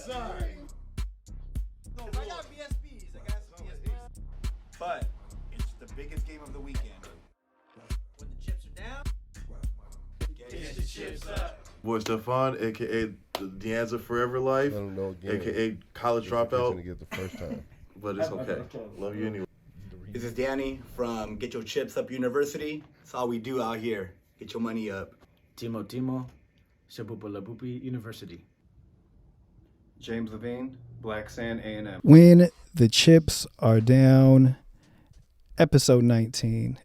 Yes, sir. I got BSBs. I got some BSBs. But it's the biggest game of the weekend. When the chips are down, Get the chips up. Boy Stefan, aka Deanza Forever Life, I don't know again. aka College Gonna Dropout, get the first time. but it's okay. Love you anyway. This is Danny from Get Your Chips Up University. That's all we do out here. Get your money up. Timo, Shabupalabupi University. James Levine, Black Sand A&M. When the chips are down, episode 18.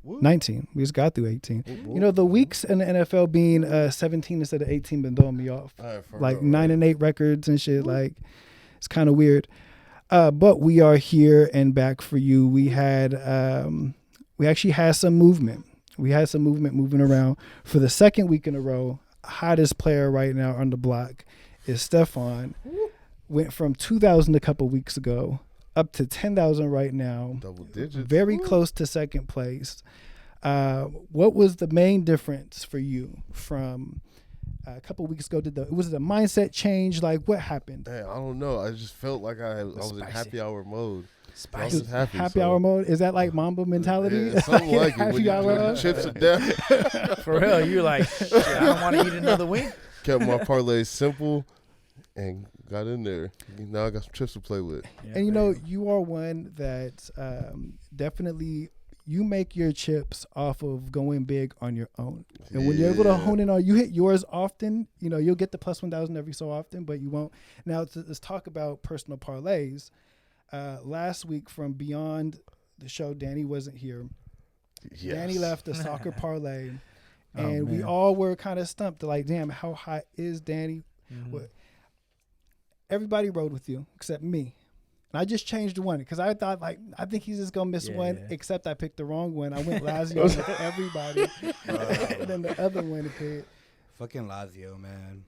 We just got through 18. You know, the weeks in the NFL being 17 instead of 18 been throwing me off. Like 9-8 records and shit. Like, it's kind of weird. But we are here and back for you. We actually had some movement. We had some movement moving around. For the second week in a row, hottest player right now on the block is Stefan. Went from 2,000 a couple weeks ago up to 10,000 right now. Double digits. Very close to second place. What was the main difference for you from a couple weeks ago? Was it a mindset change? Like, what happened? Man, I don't know. I just felt like I was in happy hour mode. I was Just happy, happy hour mode? Is that like Mamba mentality? Yeah, something like it. When Happy you hour when the mode? chips are down. for real, you're like, shit, I don't want to eat another wing. Kept my parlay simple and got in there. Now I got some chips to play with. And you know, you are one that definitely you make your chips off of going big on your own. And when you're able to hone in on, you hit yours often. You know, you'll get the plus 1,000 every so often, but you won't. Now let's talk about personal parlays. Last week from Beyond the Show, Danny wasn't here. Yes. Danny left a soccer parlay, and we man. all were kind of stumped. Like, damn, how hot is Danny? Well, everybody rode with you except me. And I just changed one because I thought, like, I think he's just gonna miss one. Except I picked the wrong one. I went Lazio with everybody, and then the other one to pick. Fucking Lazio, man.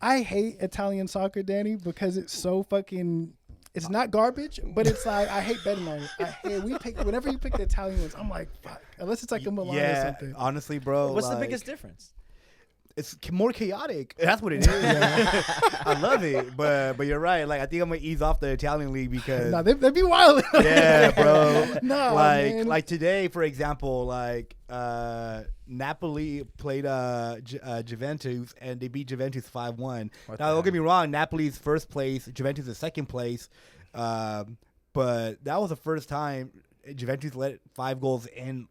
I hate Italian soccer, Danny, because it's so fucking. It's not garbage, but it's like I hate betting on it. Whenever you pick the Italian ones, I'm like, fuck. Unless it's like a Milan or something. Honestly, bro. What's the like, biggest difference? It's more chaotic. That's what it is. I love it, but you're right. Like, I think I'm gonna ease off the Italian league because Nah, they'd be wild. yeah, bro. Nah, man. like today, for example, like Napoli played Juventus and they beat Juventus 5-1. Now, don't get me wrong, Napoli's first place, Juventus is second place, but that was the first time Juventus let 5 goals in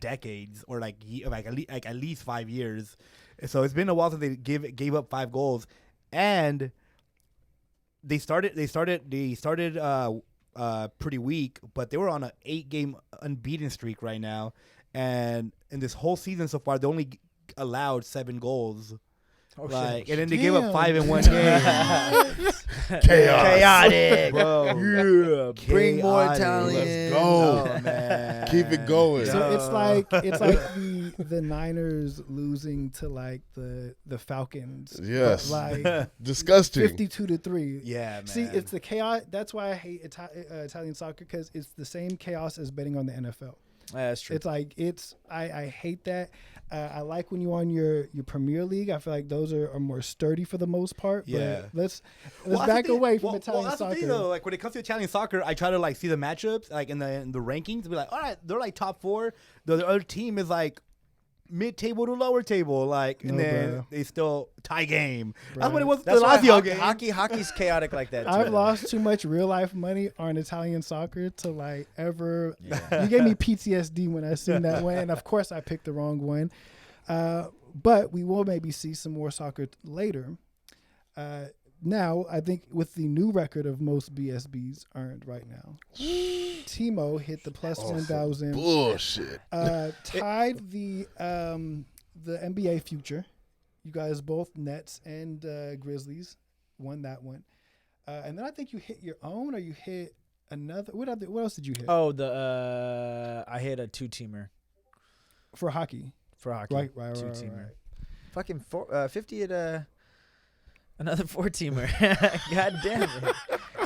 decades, or like at least 5 years. So it's been a while since they gave up 5 goals, and they started pretty weak, but they were on an 8-game unbeaten streak right now, and in this whole season so far, they only allowed 7 goals. And then they gave up 5 in one game. Chaotic, Bro. Yeah, bring more Chaotic. Italian. Let's go. Oh, man. Keep it going. So it's like the Niners losing to like the Falcons. Yes. But, like Disgusting. 52-3. Yeah, man. See, it's the chaos. That's why I hate Italian soccer, because it's the same chaos as betting on the NFL. That's true. It's like I hate that. I like when you're on your Premier League. I feel like those are more sturdy for the most part. Yeah. But let's Well, that's back the thing. away from Well, Italian that's soccer. The thing, though. Like, when it comes to Italian soccer, I try to like see the matchups like in the rankings. Be like, all right, they're like top 4. The other team is like mid-table to lower table, like, and then bro. they still tie game. That's Bro. what it was. That's The why Lazio game. hockey's chaotic like that. Too. I've lost too much real life money on Italian soccer to like ever. You gave me PTSD when I seen that one, and of course I picked the wrong one. But we will maybe see some more soccer later. Now, I think with the new record of most BSBs earned right now, Timo hit the plus 1,000. Bullshit. Tied the NBA future. You guys both Nets and Grizzlies won that one. And then I think you hit your own, or you hit another. What else did you hit? Oh, I hit a 2-teamer For hockey. for hockey. Right. 2-teamer. Fucking 50 at another 4-teamer. God damn it.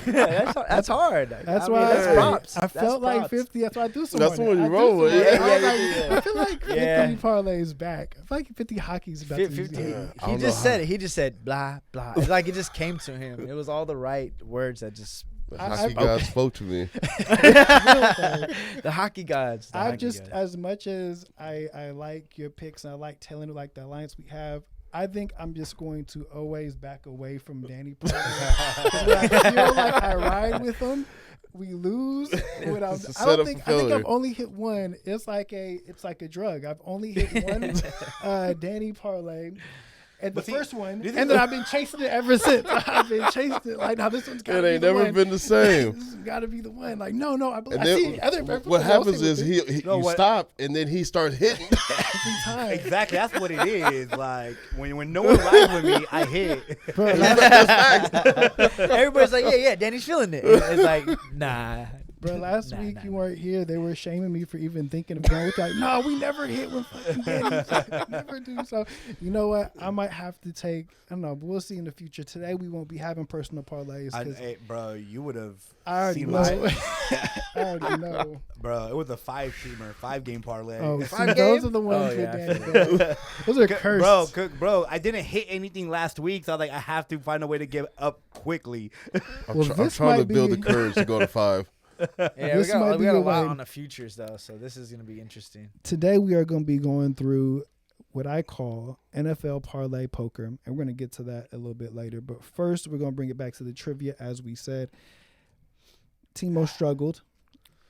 That's hard. That's I mean, why that's props. I That's felt like props. 50. That's why I do some. That's more what now. you I do roll some with. more. Yeah, I yeah. I feel like 50 Yeah. parlays back. I feel like 50 hockey's about to 50, use he it. I don't know just how. said it. He just said blah blah. It's like it just came to him. It was all the right words that just The I- hockey I- god spoke to me. the hockey gods. I've just, as much as I like your picks and I like telling like the alliance we have, I think I'm just going to always back away from Danny Parlay. 'Cause when I feel like I ride with him, we lose. When It's a I don't setup think for I think I've failure. only hit one. It's like a drug. I've only hit one Danny Parlay. And the But see, first one, this is and then I've been chasing it ever since. I've been chasing it. Like, now this one's got to It be ain't the never one. been the same. This has got to be the one. Like, no, I And see other then, people what else happens with is it he No, you what- stop and then he starts hitting. every time. Exactly, that's what it is. Like when no one rides with me, I hit. Bro, Everybody's like, yeah, Danny's feeling it. It's like, nah. Bro, last Nah, week nah, you nah. weren't here. They were shaming me for even thinking of going with like, no, we never hit with fucking Danny. Never do. So, you know what? I might have to take, I don't know, but we'll see in the future. Today, we won't be having personal parlays because Hey, bro, you would have I already seen know. my, I already know. bro. It was a 5-game parlay. Oh, see, Five those game? are the ones Oh, with yeah, I Danny. Bro. Those are cursed. Bro, I didn't hit anything last week, so I was like, I have to find a way to give up quickly. I'm, Well, I'm this trying to might be build the a- course to go to 5. Yeah, This might we be got a a lot way. on the futures though, so this is gonna be interesting. Today, we are going to be going through what I call NFL parlay poker, and we're going to get to that a little bit later. But first, we're going to bring it back to the trivia, as we said. Timo struggled.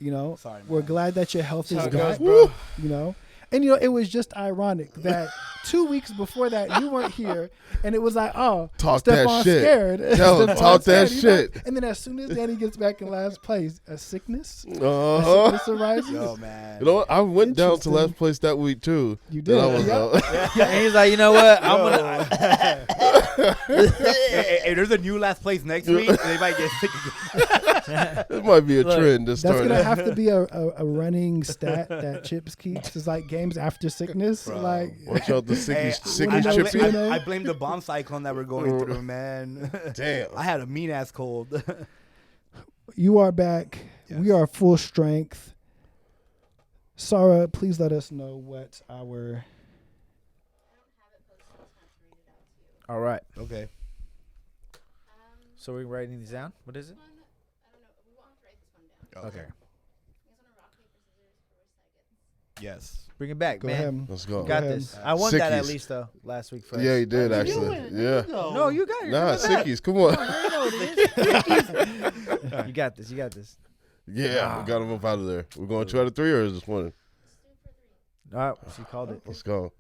You know, Sorry, we're man. glad that your health is That's back. how it goes, bro. You know, and you know, it was just ironic that 2 weeks before that you weren't here, and it was like, oh, Talk that Stefan's shit. scared. Tell him, Stefan's talk that scared, you know? shit. And then as soon as Danny gets back in last place, a sickness Uh-huh. arises. Yo, man. You know what? I went down to Interesting. last place that week too. You Then did. I was Yep. And he's like, you know what? I'm gonna. Hey, there's a new last place next week. They might get sick again. This might be a Look, trend to That's start. gonna have to be a running stat that Chips keeps. It's like games after sickness. Bro. Like Watch out the Hey, sicky I know chips. what you know. I blame the bomb cyclone that we're going through, man. Damn. I had a mean ass cold. you are back. We Yes. are full strength. Sarah, please let us know what our All right. Okay. So we're writing these down. What is it? Okay. Yes. Bring it back, go man. ahead. Let's go. You got ahead. this. I won that at Sickies. least though last week. For Yeah, us. he did actually. Yeah. No, you got it. Nah, Bring it back. sickies. Come on. You got this. You got this. Yeah, we got him up out of there. We're going 2 out of 3 or is this one? All right. She called it. Let's go.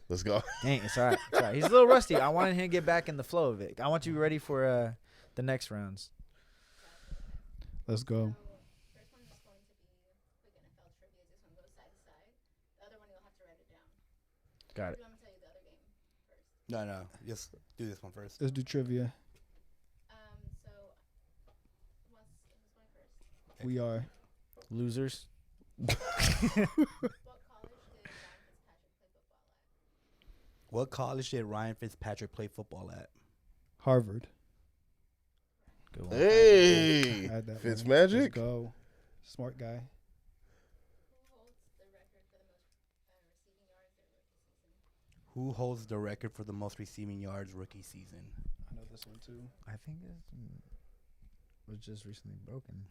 Let's go. Dang, it's all right. It's all right. He's a little rusty. I wanted him to get back in the flow of it. I want you ready for the next rounds. Let's go. Got it. No. Just do this one first. Let's do trivia. We are. Losers. What college did Ryan Fitzpatrick play football at? Harvard. Good one. Hey, I had that one. Fitzmagic. Let's go. Smart guy. Who holds the record for the most receiving yards rookie season? I know this one too. I think it was just recently broken.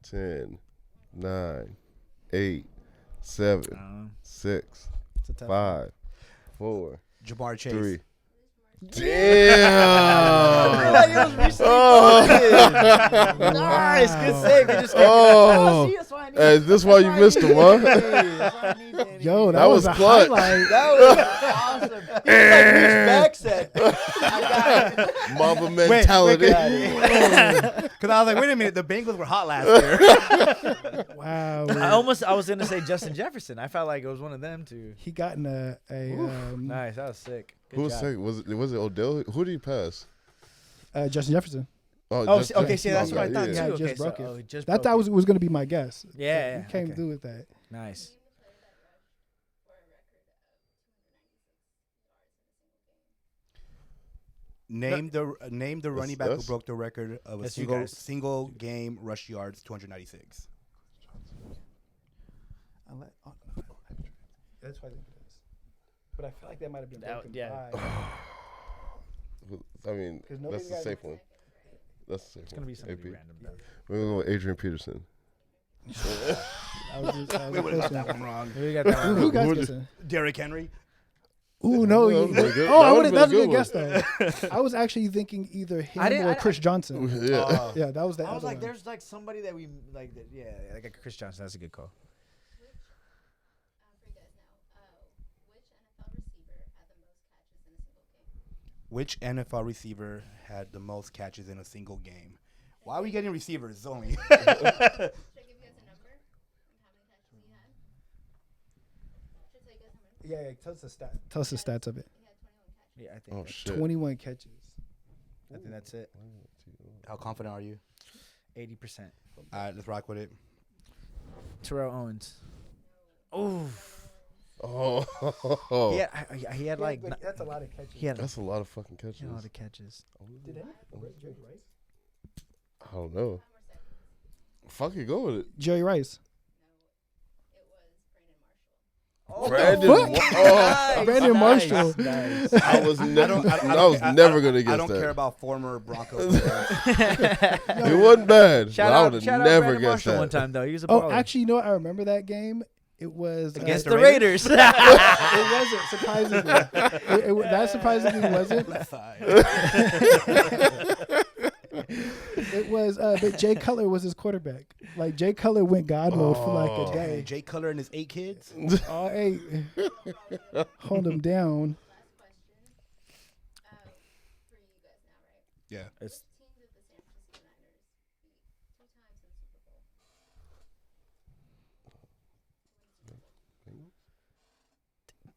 10, 9, 8, 7, I don't know. 6, It's a tough one. 5, 4, Jamar Chase. 3. Damn. Oh. Nice. Good save. You just Oh. see, that's why I need Hey, is this why you missed him, huh? That's why I need Danny. Yo, that, That was, was a clutch. highlight. That was awesome. He was like, reach back set. I got it. Mamba mentality. Because I was like, wait a minute, the Bengals were hot last year. Wow. I was gonna say Justin Jefferson. I felt like it was one of them too. He got in a Nice, that was sick. Good Who was job. second? Was it Odell? Who did he pass? Justin Jefferson. Oh, just- okay. See, that's what I thought yeah. too. Yeah, Okay, just broke it. he just That broke was going to be my guess. Yeah, He came okay. through with that. Nice. Name the running back who us? broke the record of a That's you single guys. single game rush yards, 296. That's why I think it is. But I feel like that might have been That- broken yeah. by. I mean, 'Cause nobody that's the got- safe one. That's the safe It's one. gonna be somebody AP. random. Though. We're gonna go with Adrian Peterson. I was just, I was We would have got close that one. one wrong. Who got that Who one? guys Who guessing? Derrick Henry. Ooh, no. That You, would've been good. oh, That I would've would. That's a been a good good guess though. I was actually thinking either him I didn't- or I- Chris Johnson. Yeah. Yeah, that was the I other was like, one. there's like somebody that we like. That, yeah, like Chris Johnson. That's a good call. Which NFL receiver had the most catches in a single game? Why are we getting receivers only? Yeah, tell us the stats. Tell us the stats of it. Yeah, I think. Oh shit. 21 catches. I think that's it. How confident are you? 80%. All right, let's rock with it. Terrell Owens. Oh, Oh. he had like. that's a lot of catches. He had That's a lot of fucking catches. a lot of catches. Did any Jerry Rice? I don't know. Fuck it, go with it. Jerry Rice. Brandon. Nice, Brandon nice, Marshall. nice. I was never. I was never gonna guess I don't that. care about former Broncos players. It wasn't bad. Shout but I out, would have shout out never Brandon guessed Marshall that. one time though. He was a Oh, baller. actually, you know what? I remember that game. It was against the the Raiders? Raiders. it wasn't surprisingly. That surprisingly wasn't. Left side. It was, but Jay Cutler was his quarterback. Like Jay Cutler went God mode for like a Hey, day. Jay Cutler and his 8 kids. All 8, hold him down. Yeah. It's-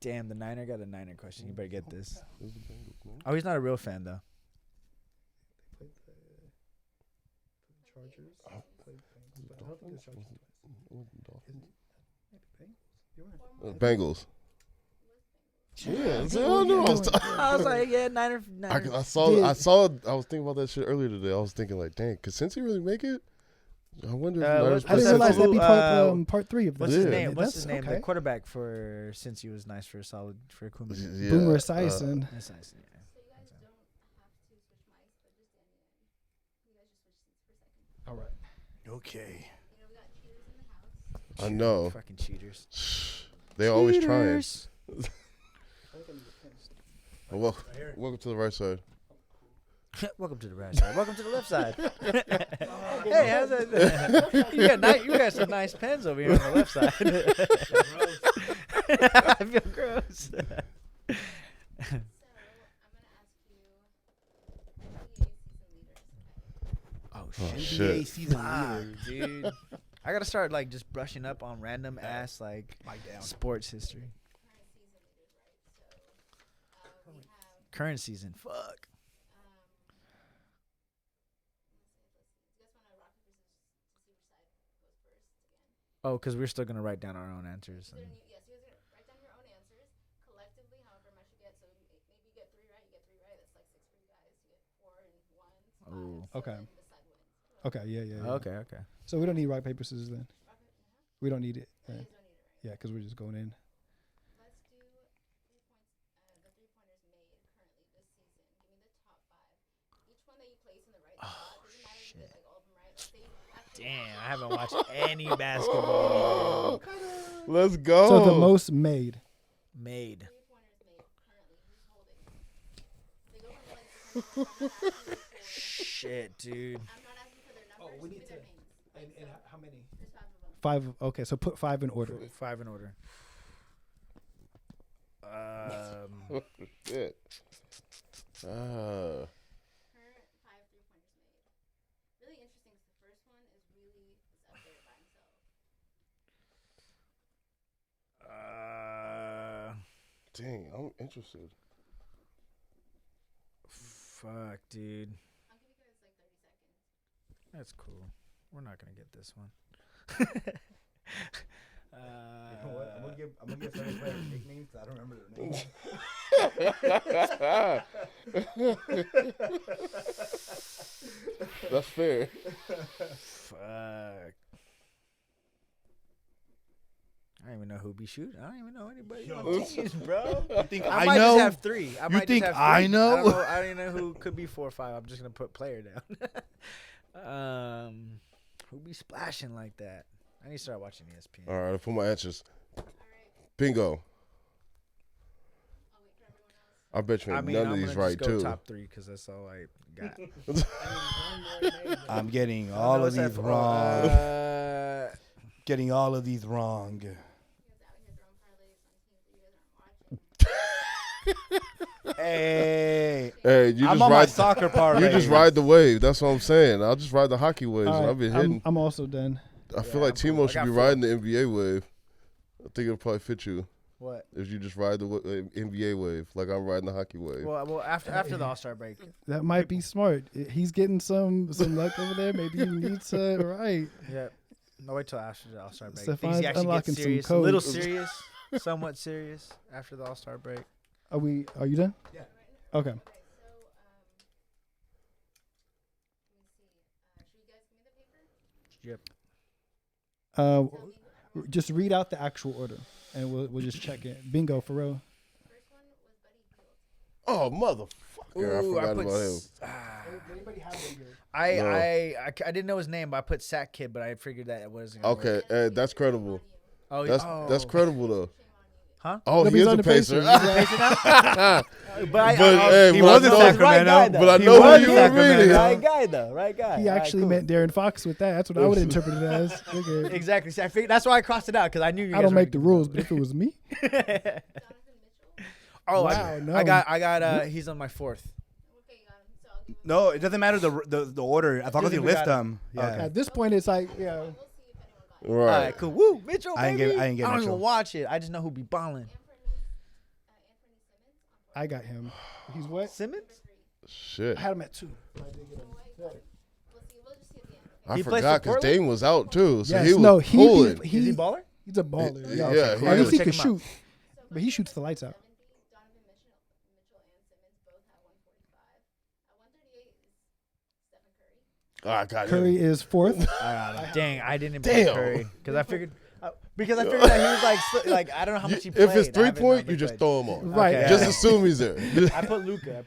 Damn, the Niner got a Niner question. You better get this. Oh, he's not a real fan though. Bengals. Yeah, I don't know. I was like, yeah, Niner. I saw. I was thinking about that shit earlier today. I was thinking like, dang, could Cincy really make it? I wonder if Niners what's I didn't that realize that'd be fool, part 3 of What's this. his Yeah. name? What's That's his name? okay. The quarterback for since he was nice for a solid for Kuma. Yeah, Boomer Esiason. That's nice. Yeah. All right. Okay. I know. Fucking cheaters. They're always trying. Cheaters. Well, welcome to the right side. Welcome to the right side. Welcome to the left side. Hey, how's that? You got some nice pens over here on the left side. I feel gross. Oh NBA Shit. season Fuck, leaders. dude. I gotta start like just brushing up on random ass like Mike down. sports history. Current season, fuck. Oh, because we're still gonna write down our own answers. and- Oh. Okay. Okay. Yeah. Okay. Okay. So we don't need rock paper scissors then. We don't need it. Then. Yeah, because we're just going in. Shit. Damn, I haven't watched any basketball. Let's go. So the most made. Made. Shit, dude. Oh, we need to. And how many? 5. Okay, so put 5 in order. 5 in order. Shit. Dang, I'm interested. Fuck, dude. That's cool. We're not gonna get this one. I'm gonna give some players nicknames. I don't remember their names. That's fair. Fuck. I don't even know who be shooting. I don't even know anybody on teams, bro. You think I I might know? just have three. I might think just have I three. know? I don't even know who could be 4 or 5. I'm just gonna put player down. Who be splashing like that? I need to start watching ESPN. All right, I'll put my answers. Bingo. I bet you I ain't mean, none I'm of these gonna right just go too. top 3 because that's all I got. I'm getting all of these wrong. Getting all of these wrong. Hey, Hey, you I'm just on my ride. soccer parlay. You just ride the wave. That's what I'm saying. I'll just ride the hockey waves. All and right, I've been hitting. I'm also done. I feel like I'm cool. Timo I should got be 4. riding the NBA wave. I think it'll probably fit you What? if you just ride the NBA wave like I'm riding the hockey wave. Well, after the All-Star break. That might be smart. He's getting some luck over there. Maybe he needs to right. Yeah. No, wait till after the All-Star break. Stefan's Things actually get unlocking some serious. A little codes. serious. Somewhat serious after the All-Star break. Are you done? Yeah. Okay. Yep. Just read out the actual order, and we'll just check it. Bingo for real. Oh motherfucker! I forgot about him. I didn't know his name, but I put Sack Kid, but I figured that it wasn't. Gonna Okay, work. that's credible. Oh, That's credible though. Huh? Oh, No, he he's is on a the pacer. But hey, he but was I in know- Sacramento. Right guy, though. But I He know was who in you were Sacramento. reading. Right guy though. Right guy. He All right, actually cool. meant Darren Fox with that. That's what I would interpret it as. Okay. Exactly. See, I figured that's why I crossed it out because I knew you. I guys don't were make the gonna rules, know. but if it was me, Oh, Wow, no. I got. He's on my 4th. No, it doesn't matter the order as long as you We list got it. them. Yeah. at this point, it's like, yeah. All Right. right, cool. Woo, Mitchell, I ain't baby. get- I ain't get I don't Mitchell. even watch it. I just know who be balling. I got him. He's what? Simmons? Shit. I had him at 2. I He plays forgot for because Portland? Dame was out too, so Yes, he was no, Is pulling. he baller? He's a baller. Yeah, Yeah, he at least is. he Check can him out. shoot, but he shoots the lights out. Oh, I got Curry him. is 4th. Dang, I didn't pick Damn. Curry because I figured that he was like I don't know how much he played. If it's I haven't 3-point, known you he just played. throw him on. Right. Okay. Just assume he's there. I put Luca.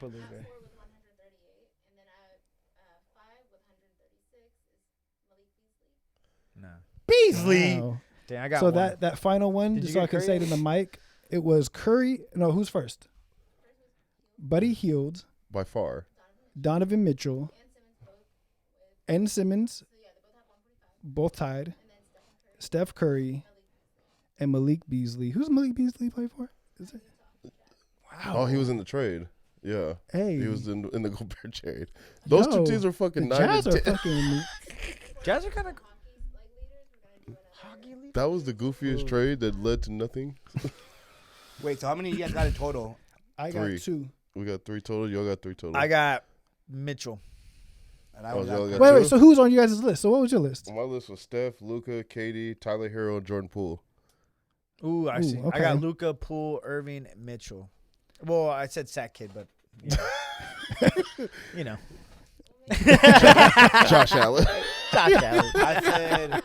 No. Beasley. Wow. Dang, I got So one. that final one, Did just you so I get can say it in Curry? the mic, it was Curry. No, who's first? Buddy Hield, By far. Donovan Mitchell, and Simmons, both tied. Steph Curry, and Malik Beasley. Who's Malik Beasley play for? Is it? Oh, he was in the trade. Yeah. Hey, He was in the Gobert trade. Those Yo, two teams are the fucking 9 Jazz and are 10. fucking. Jazz are kind of. That was the goofiest trade that led to nothing. Wait, so how many you guys got in total? I got 3. 2. We got 3 total. Y'all got 3 total. I got Mitchell. And I Oh, was y'all out. got Wait, 2? so who's on you guys' list? So what was your list? On my list was Steph, Luca, Katie, Tyler Hero, and Jordan Poole. Ooh, I Ooh, see. I okay. got Luca, Poole, Irving, Mitchell. Well, I said Sack Kid, but you know. Josh Allen. Josh Allen.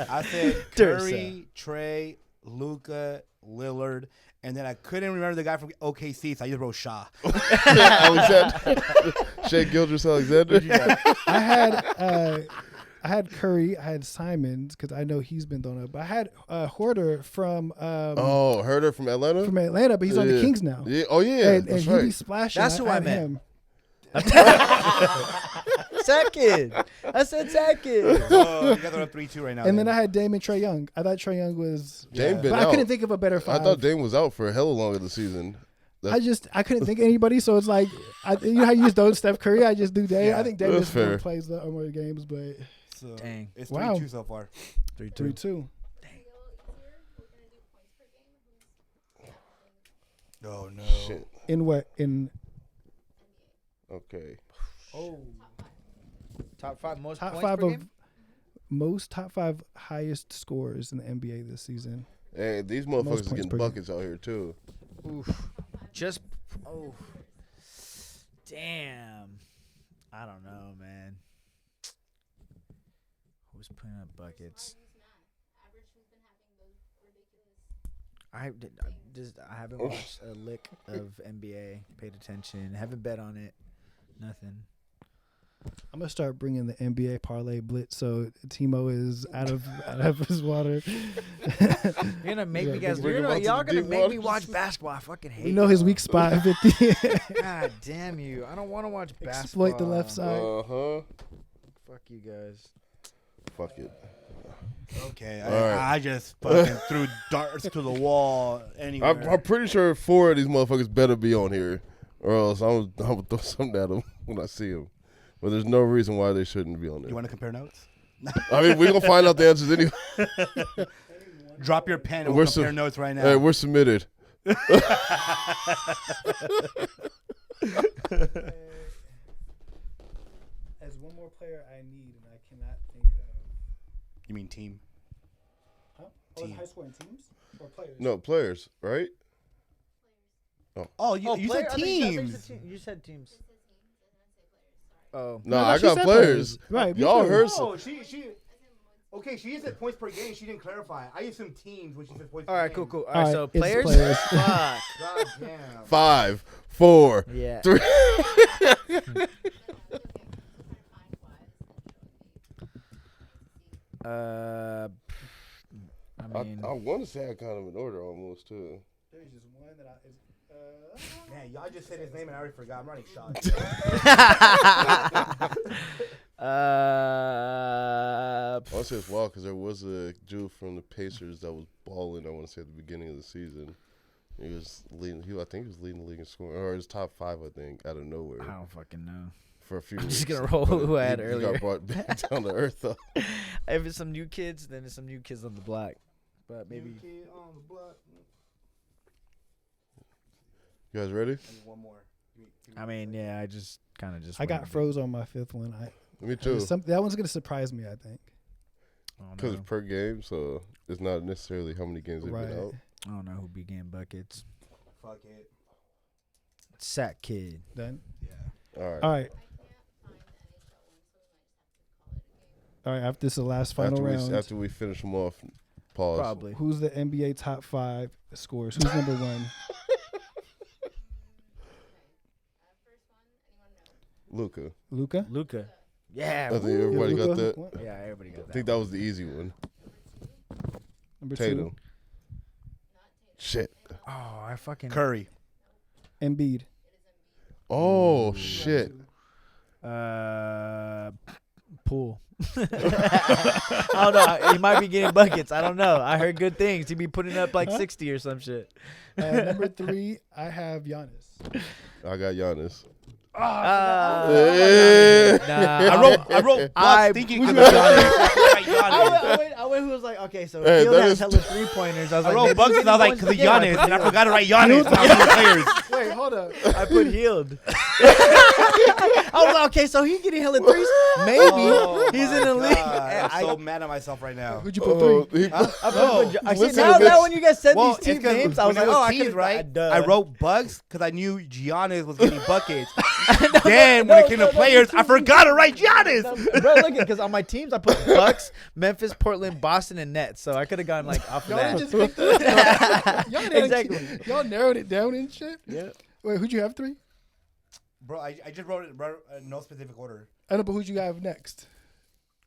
I said Curry, Trey, Luca, Lillard, and then I couldn't remember the guy from OKC, so I just wrote Shaw. Alexander. Shea Gildress Alexander. I had Curry. I had Simons because I know he's been thrown up. But I had Horder from Herder from Atlanta? from Atlanta, but he's on the Yeah. Kings now. Yeah. Oh, yeah. and That's he be right. splashing. That's who I had meant. him. Sack Kid. I said Sack Kid. Oh, you guys are up 3-2 right now. And then I had Dame and Trey Young. I thought Trey Young was, Dame been but I out. couldn't think of a better I five. thought Dame was out for a hell of long of the season. I couldn't think of anybody. So it's like, you know how you just don't Steph Curry. I just do Dame. Yeah, I think Dame that's just more fair. plays the more games, but So Dang. it's Wow. 3-2 so far. 3-2. Oh no. Shit. In what? In Okay. Top 5 most top points 5 per of game? most top 5 highest scores in the NBA this season. Hey, these Most motherfuckers points are getting per game. buckets out here, too. Oof. Just Oh, damn. I don't know, man. Who's putting up buckets? I haven't watched a lick of NBA. Paid attention. Haven't bet on it. Nothing. I'm gonna start bringing the NBA parlay blitz, so Timo is out of his water. You're gonna make me guys. bring him out to Y'all the gonna deep make me waters. watch basketball. I fucking hate. You know his y'all. weak spot. 50. God damn you! I don't want to watch basketball. Exploit the left side. Fuck you guys. Fuck it. Okay, Alright. I just fucking threw darts to the wall anywhere. I'm pretty sure 4 of these motherfuckers better be on here, or else I'm gonna throw something at them when I see them. But there's no reason why they shouldn't be on there. You want to compare notes? I mean, we're gonna find out the answers anyway. Drop your pen and We're we'll compare sub- notes right now. Hey, we're submitted. As one more player I need, and I cannot think of. You mean team? Huh? Team. High scoring teams or players? No players, right? Oh, you player- said I think you teams. You said teams. Oh. No, No, I she got said players. Right. me Y'all too. heard Oh, she. Okay, she said points per game. She didn't clarify. I assumed teams when she said points All per right, game. cool, cool. All All right, so right, it's players. players. Fuck. God damn. 5, 4, Yeah. 3. I mean, I want to say I got them in order almost too. There's just one that Man, y'all just said his name and I already forgot. I'm running shots. I want to say it's wild because there was a dude from the Pacers that was balling. I want to say at the beginning of the season, he was leading. I think he was leading the league in scoring, or his top 5. I think out of nowhere I don't fucking know. for a few. I'm weeks. just gonna roll who I had He earlier. got brought back down to earth though. If it's some new kids, then it's some new kids on the block. But maybe. Kid on the block. You guys ready? I need one more. I mean, yeah. I just kind of just. I got went- froze on my 5th one. Me too. That one's gonna surprise me. I think. I don't Because know. it's per game, so it's not necessarily how many games they've Right. been out. I don't know who began buckets. Fuck it. Sack kid. Done. Yeah. All right. All right. All right. After this, is the last final round. After we finish them off, pause. Probably. Who's the NBA top 5 scorers? Who's number 1? Luka. Luca. Luca. Yeah. I think everybody got that. Yeah, everybody got I that. think that was the easy one. Number Tatum. 2. Shit. Oh, I fucking. Curry. Embiid. Oh shit. Pool. I don't know. He might be getting buckets. I don't know. I heard good things. He'd be putting up like 60 or some shit. Number 3, I have Giannis. I got Giannis. Nah, I wrote Bucks thinking who's because of your Giannis. I went who was like, okay, so Hey, Field that has is- hella 3-pointers. I was I like, wrote maybe Bucks he's because I was like, getting because of points per game. Giannis, and I forgot to write Giannis. And I was the players. Wait, hold up. I put healed. I was like, okay, so he's getting hella threes. Maybe he's in the league. I'm so mad at myself right now. Who'd you put 3? I see, Listen now to this. when you guys said Well, these team it's 'cause names, I was when like, it oh, I teams, could right? Duh. I wrote Bucks because I knew Giannis was getting buckets. Then when it came to players, I forgot to write Giannis. Bro, look at because on my teams I put Bucks, Memphis, Portland, Boston, and Nets. So I could have gone like off of Y'all that. just picked it up. Y'all didn't- Exactly. Y'all narrowed it down and shit. Yeah. Wait, who'd you have 3? Bro, I just wrote it in no specific order. I know, but who'd you have next?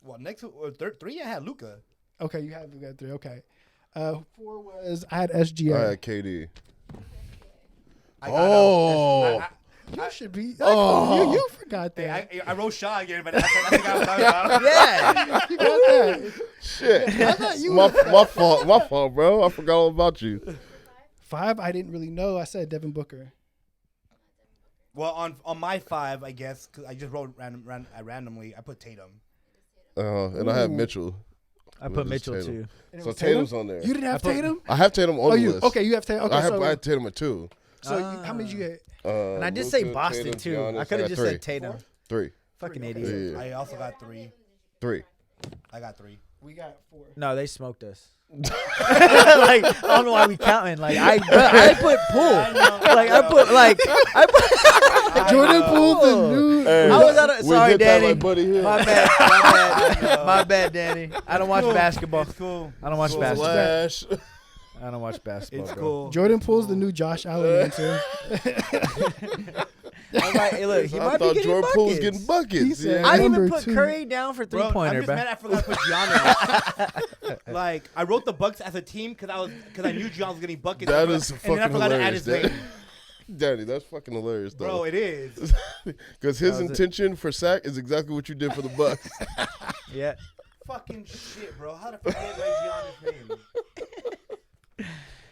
Well, next third 3, I had Luca. Okay, you got 3. Okay. 4 was I had SGA. I had KD. I got Oh. You should be. Oh. You forgot that. I wrote Shaw again, but I think I was talking about. Yeah. You got that. Shit. I thought you my fault. My fault, bro. I forgot all about you. 5, I didn't really know. I said Devin Booker. Well, on my 5, I guess, because I just wrote randomly, I put Tatum. And I had Mitchell. I It put was Mitchell Tatum. too. And it So was Tatum's on there. You didn't have Tatum? I have Tatum on Oh, the you list. okay? You have Tatum. Okay, I have Tatum at 2. how many did you get? And I did say Boston Tatum, too. Giannis. I could have got just 3. said Tatum. 3. Fucking Okay. idiot. Yeah. I also got 3. 3. I got 3. We got 4. No, they smoked us. Like I don't know why we counting. Like I put Poole. Like I put Jordan Poole's the new. Hey, I was out of, we sorry, hit that Danny. like Buddy Hield. My bad. My bad, Danny. I don't watch basketball. It's cool. I don't watch basketball. Slash. I don't watch basketball. It's bro. cool. Jordan Poole's the new Josh Allen answer. I was like, hey, look, he I might be thought getting Jordan Poole was buckets. getting buckets. He said- Yeah. I didn't even Number put 2. Curry down for Bro, I'm three-pointer, just bro. mad I forgot to put Giannis. Like I wrote the Bucks as a team because I knew Giannis was getting buckets. That is and then I fucking forgot to add hilarious, his name. Danny, that's fucking hilarious, though. Bro, it is. Because his That was it. intention for sack is exactly what you did for the Bucks. Yeah. Fucking shit, bro. How to forget like Giannis' name?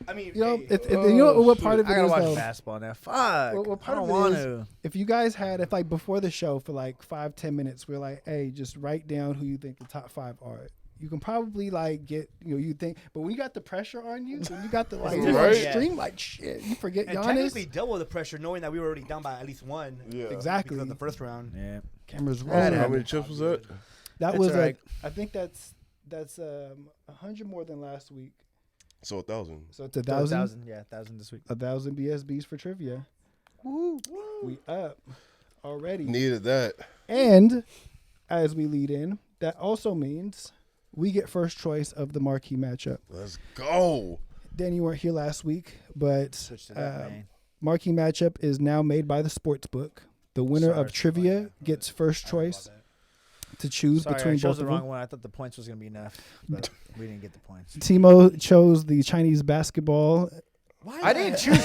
I mean, You know, hey, you know what part of I it gotta is watch though? basketball now. Fuck. Well, part I don't of it want is- to. If you guys had, if like before the show for like 5-10 minutes, we're like, hey, just write down who you think the top 5 are. You can probably like get, you think, but when you got the pressure on you, when you got the like Right. stream, like shit, you forget and Giannis. technically double the pressure, knowing that we were already down by at least one. Yeah. Exactly. Because of the first round. Yeah. Cameras That rolling. How happened. many chips was that? That It's was alright. I think that's 100 more than last week. So 1,000. So it's 1,000. Yeah, 1,000 this week. 1,000 BSBs for trivia. Woo. We up already. Needed that. And as we lead in, that also means we get first choice of the marquee matchup. Let's go. Dan, you weren't here last week, but Switch to that, man. marquee matchup is now made by the sports book. The winner Sorry. of trivia gets first choice to choose Sorry, I between chose both the of wrong them. one. I thought the points was gonna be enough, but we didn't get the points. Timo chose the Chinese basketball. I didn't choose.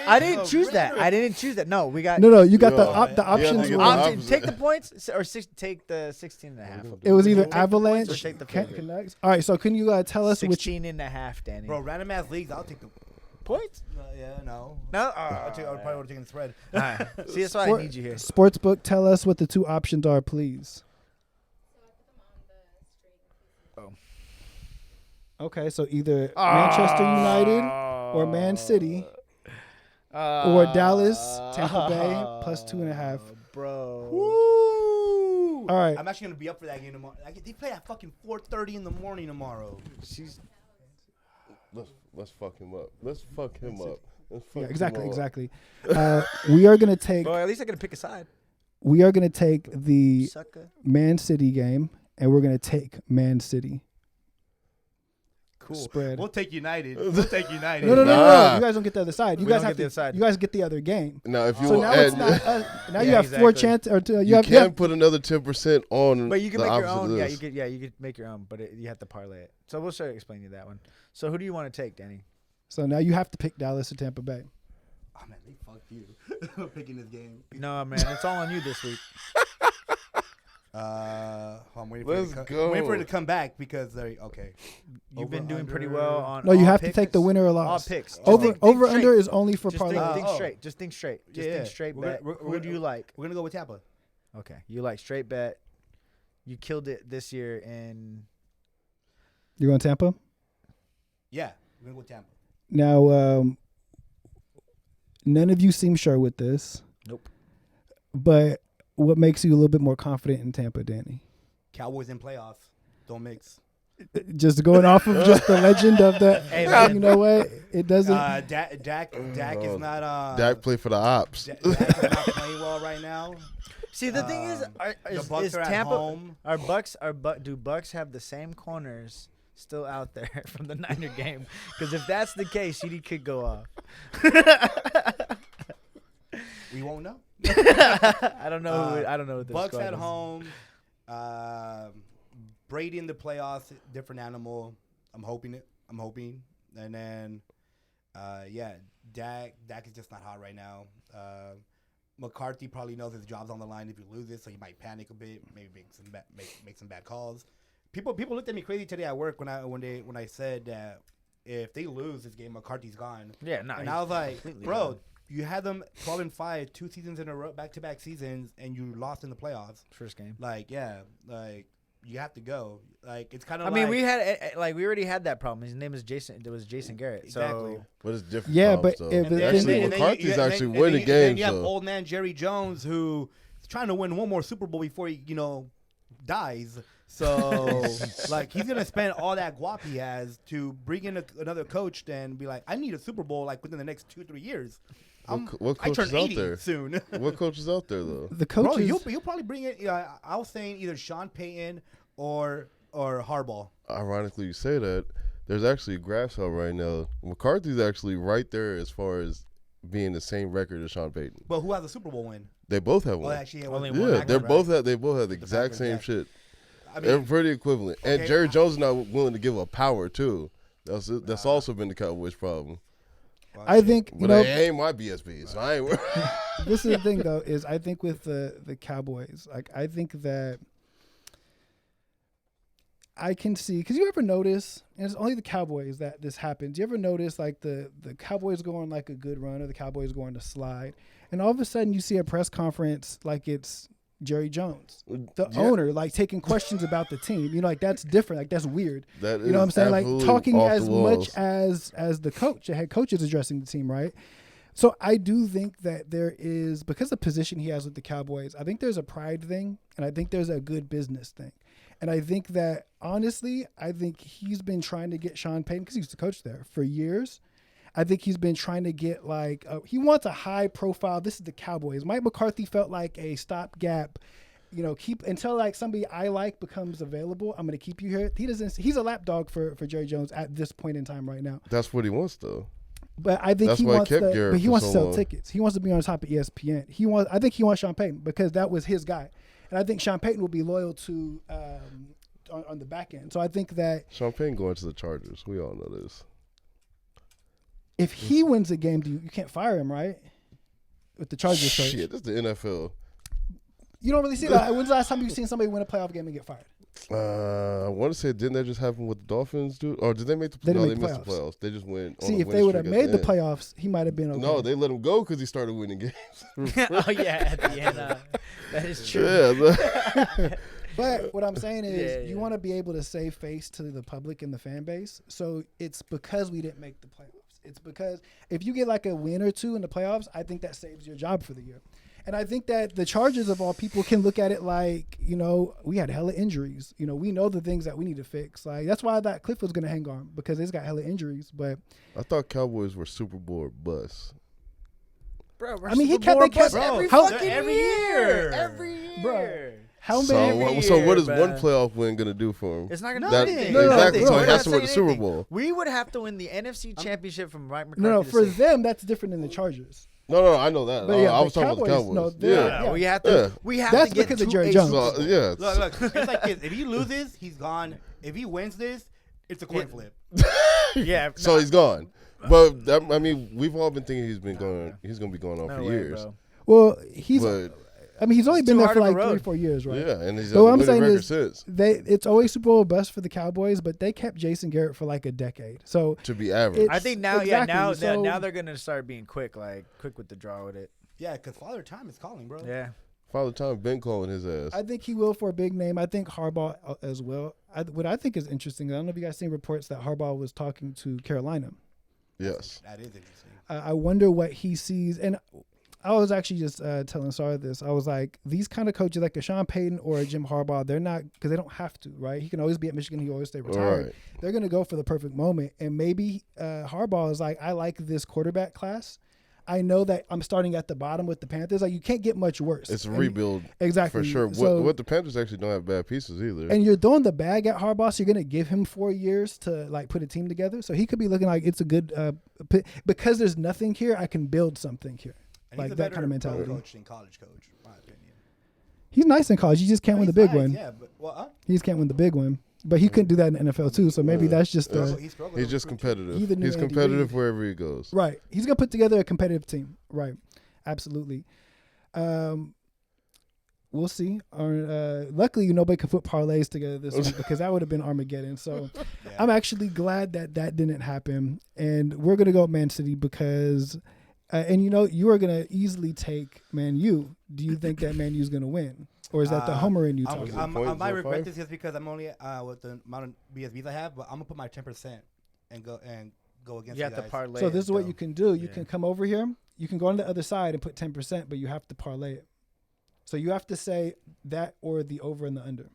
I didn't choose that. I didn't choose that. No, we got. No, you got Yo, the you have to options. get the were- options. Take the points or take the 16 and a half. It was either Take the points or Avalanche, take the Can- field. Canucks. All right, so can you tell us which? 16 and a half, Danny. Bro, random ass leagues, I'll take the points? yeah, no. No. I probably would have taken the spread. All right. See, that's why I need you here. Sportsbook, tell us what the 2 options are, please. Okay, so either Manchester United or Man City or Dallas, Tampa Bay plus 2.5. Bro. Woo! All right. I'm actually gonna be up for that game tomorrow. They play at fucking 4:30 in the morning tomorrow. Let's fuck him up. Let's fuck him up. Let's fuck Yeah, him exactly, up. exactly. We are gonna take. Bro, at least I can pick a side. We are gonna take the Sucker. Man City game, and we're gonna take Man City. Cool. Spread. We'll take United. We'll take United. No. Nah. You guys don't get the other side. You We guys don't have get the to. other side. You guys get the other game. Now, if you So want, now it's and not. Now you Yeah, have 4 exactly. chances, or two, you have, can put another 10% on. But you can the make your opposite own. of Yeah, this. you could. Yeah, you could make your own, but you have to parlay it. So we'll sort of explain you that one. So who do you want to take, Danny? So now you have to pick Dallas or Tampa Bay. Oh man, they fucked you. Picking this game. No, man, it's all on you this week. I'm waiting for Let's it to go. waiting for it to come back because they okay. You've been Over, doing pretty under. well on. No, you all have to picks. take the winner or All loss. picks. Just Over think over straight. under is only for Just parlay. think Oh. straight. Just think straight. Just Yeah. think straight We're bet. gonna- Who do you like? We're gonna go with Tampa. Okay, you like straight bet. You killed it this year, and You're going Tampa. Yeah, we're gonna go with Tampa. Now, none of you seem sure with this. Nope. But what makes you a little bit more confident in Tampa, Danny? Cowboys in playoffs. Don't mix. Just going off of just the legend of the. Hey, man. You know what? It doesn't. Dak is not. Dak play for the ops. Dak is not playing well right now. see the thing is, The Bucks is are at Tampa? home. Do Bucks have the same corners still out there from the Niner game? Because if that's the case, CD could go off. We won't know. I don't know. I don't know what this Bucks squad at is. home. Brady in the playoffs, different animal. I'm hoping. And then, Dak is just not hot right now. McCarthy probably knows his job's on the line if he loses, so he might panic a bit, maybe make some bad calls. People looked at me crazy today at work when I said that if they lose this game, McCarthy's gone. Yeah, no. And I was like, completely bro, gone. you had them 12-5, 2 seasons in a row, back-to-back seasons, and you lost in the playoffs. First game. Like, yeah, like you have to go. Like, it's kind of. I mean, we already had that problem. His name is Jason. It was Jason Garrett. Exactly. So But it's different. Yeah, problems, but though. if- then- actually, and then McCarthy's and actually then winning Then games. you have though. old man Jerry Jones who's trying to win one more Super Bowl before he, dies. So, like, he's gonna spend all that guap he has to bring in another coach and be like, I need a Super Bowl like within the next 2-3 years. What I coach turn is out 80 there? soon. What coach is out there though? The Bro, coaches. he'll probably bring in. I was saying either Sean Payton or Harbaugh. Ironically, you say that. There's actually a graph out right now. McCarthy's actually right there as far as being the same record as Sean Payton. But who has a Super Bowl win? They both have Oh, one. actually, Only one. one. Yeah, Packers, they right? both have the exact Packers, same yeah. shit. I They're mean, pretty equivalent. And okay, Jerry Jones is not willing to give up power too. That's also been the Cowboys' problem. I think you But know. they ain't my BSB, so I ain't. This is the thing though, is I think with the Cowboys, like I think that I can see, because you ever notice, and it's only the Cowboys that this happens. You ever notice like the Cowboys go on like a good run or the Cowboys go on a slide, and all of a sudden you see a press conference like it's Jerry Jones, the Yeah. owner, like taking questions about the team. You know, like that's different. Like that's weird. That You know what I'm is saying? Like absolutely talking off as the walls. much as the coach, the head coach is addressing the team, right? So I do think that there is, because the position he has with the Cowboys, I think there's a pride thing and I think there's a good business thing. And I think that honestly, I think he's been trying to get Sean Payton, because he used to coach there for years. I think he's been trying to get like, he wants a high profile. This is the Cowboys. Mike McCarthy felt like a stopgap. You know, keep until like somebody I like becomes available. I'm going to keep you here. He doesn't. He's a lapdog for Jerry Jones at this point in time right now. That's what he wants, though. But I think That's he why I wants kept to. Garrett But he for wants so to sell long. tickets. He wants to be on top of ESPN. I think he wants Sean Payton because that was his guy, and I think Sean Payton will be loyal to on the back end. So I think that Sean Payton going to the Chargers. We all know this. if he wins a game, you can't fire him, right? With the Chargers coach. Shit, this is the NFL. You don't really see that. When's the last time you've seen somebody win a playoff game and get fired? I want to say, didn't that just happen with the Dolphins, dude? Or did they make the They didn't No, make they the missed the playoffs. They just went on See, a if win they would have streak at made the end. playoffs, he might have been okay. No, they let him go because he started winning games. Oh yeah, at the end. That is true. Yeah. But what I'm saying is, Yeah, you yeah. want to be able to save face to the public and the fan base. So it's because we didn't make the playoffs. It's because if you get like a win or two in the playoffs, I think that saves your job for the year. And I think that the Chargers of all people can look at it like, you know, we had hella injuries. You know, we know the things that we need to fix. Like that's why that Cliff was going to hang on, because he's got hella injuries. But I thought Cowboys were Super Bowl bust. Bro, we're I mean, he Super kept- Bowl they kept- bust every how- fucking every year. year. Every year. Bro, how So, many? so what is year, one bruh. playoff win going to do for him? It's not gonna That- do anything. No, exactly. no, So no, he we're has to not win the saying Super anything. Bowl. We would have to win the NFC Championship from Mike McCarthy. No, to for say- them, that's different than the Chargers. No, I know that. But yeah, I was the talking about the Cowboys, Cowboys. no, they're- yeah. yeah. We have to. Yeah. We have That's to get because of two Jerry A's. Jones. So, yeah. Look, it's like this. If he loses, he's gone. If he wins this, it's a coin flip. Yeah. So he's gone. But that, I mean, we've all been thinking he's going to be going on No for way, years. bro. Well, he's. But I mean, he's only It's been too there hard for of a like road. 3-4 years, right? yeah, and he's So what had I'm a winning saying record is, since it's always Super Bowl bust for the Cowboys, but they kept Jason Garrett for like a decade. So to be average. I think now, Exactly, so- now they're gonna start being quick with the draw with it. Yeah, because Father Time is calling, bro. Yeah. Father Time been calling his ass. I think he will for a big name. I think Harbaugh as well. What I think is interesting, I don't know if you guys seen reports that Harbaugh was talking to Carolina. Yes. That is interesting. I wonder what he sees. And I was actually just telling Sarah this. I was like, these kind of coaches like a Sean Payton or a Jim Harbaugh, they're not, because they don't have to, right? He can always be at Michigan. He always stay retired. Right. They're going to go for the perfect moment. And maybe Harbaugh is like, I like this quarterback class. I know that I'm starting at the bottom with the Panthers. Like, you can't get much worse. It's a And- rebuild Exactly. for sure. So- What the Panthers actually don't have bad pieces either. And you're throwing the bag at Harbaugh, so you're going to give him 4 years to like put a team together. So he could be looking like it's a good because there's nothing here. I can build something here, And like he's a that better kind of pro mentality. coach than college coach, in my opinion. He's nice in college. He just can't win the big He's nice, one. Yeah, but He just can't win the big one. But he couldn't do that in the NFL too. So maybe that's just he struggled He's to just recruit competitive. He's the new He's Andy competitive Reid. wherever he goes. right. He's gonna put together a competitive team. Right. Absolutely. We'll see. Luckily, nobody could put parlays together this week because that would have been Armageddon. So I'm actually glad that didn't happen. And we're going to go Man City because, and you are going to easily take Man U. Do you think that Man U is going to win? Or is that the homer in you talking? I Point might 0.5? regret this just because I'm only with the amount of BSBs I have, but I'm gonna put my 10% and go against You you have to guys. parlay. So it, this is what though. you can do. You Yeah. can come over here. You can go on the other side and put 10%, but you have to parlay it. So you have to say that or the over and the under.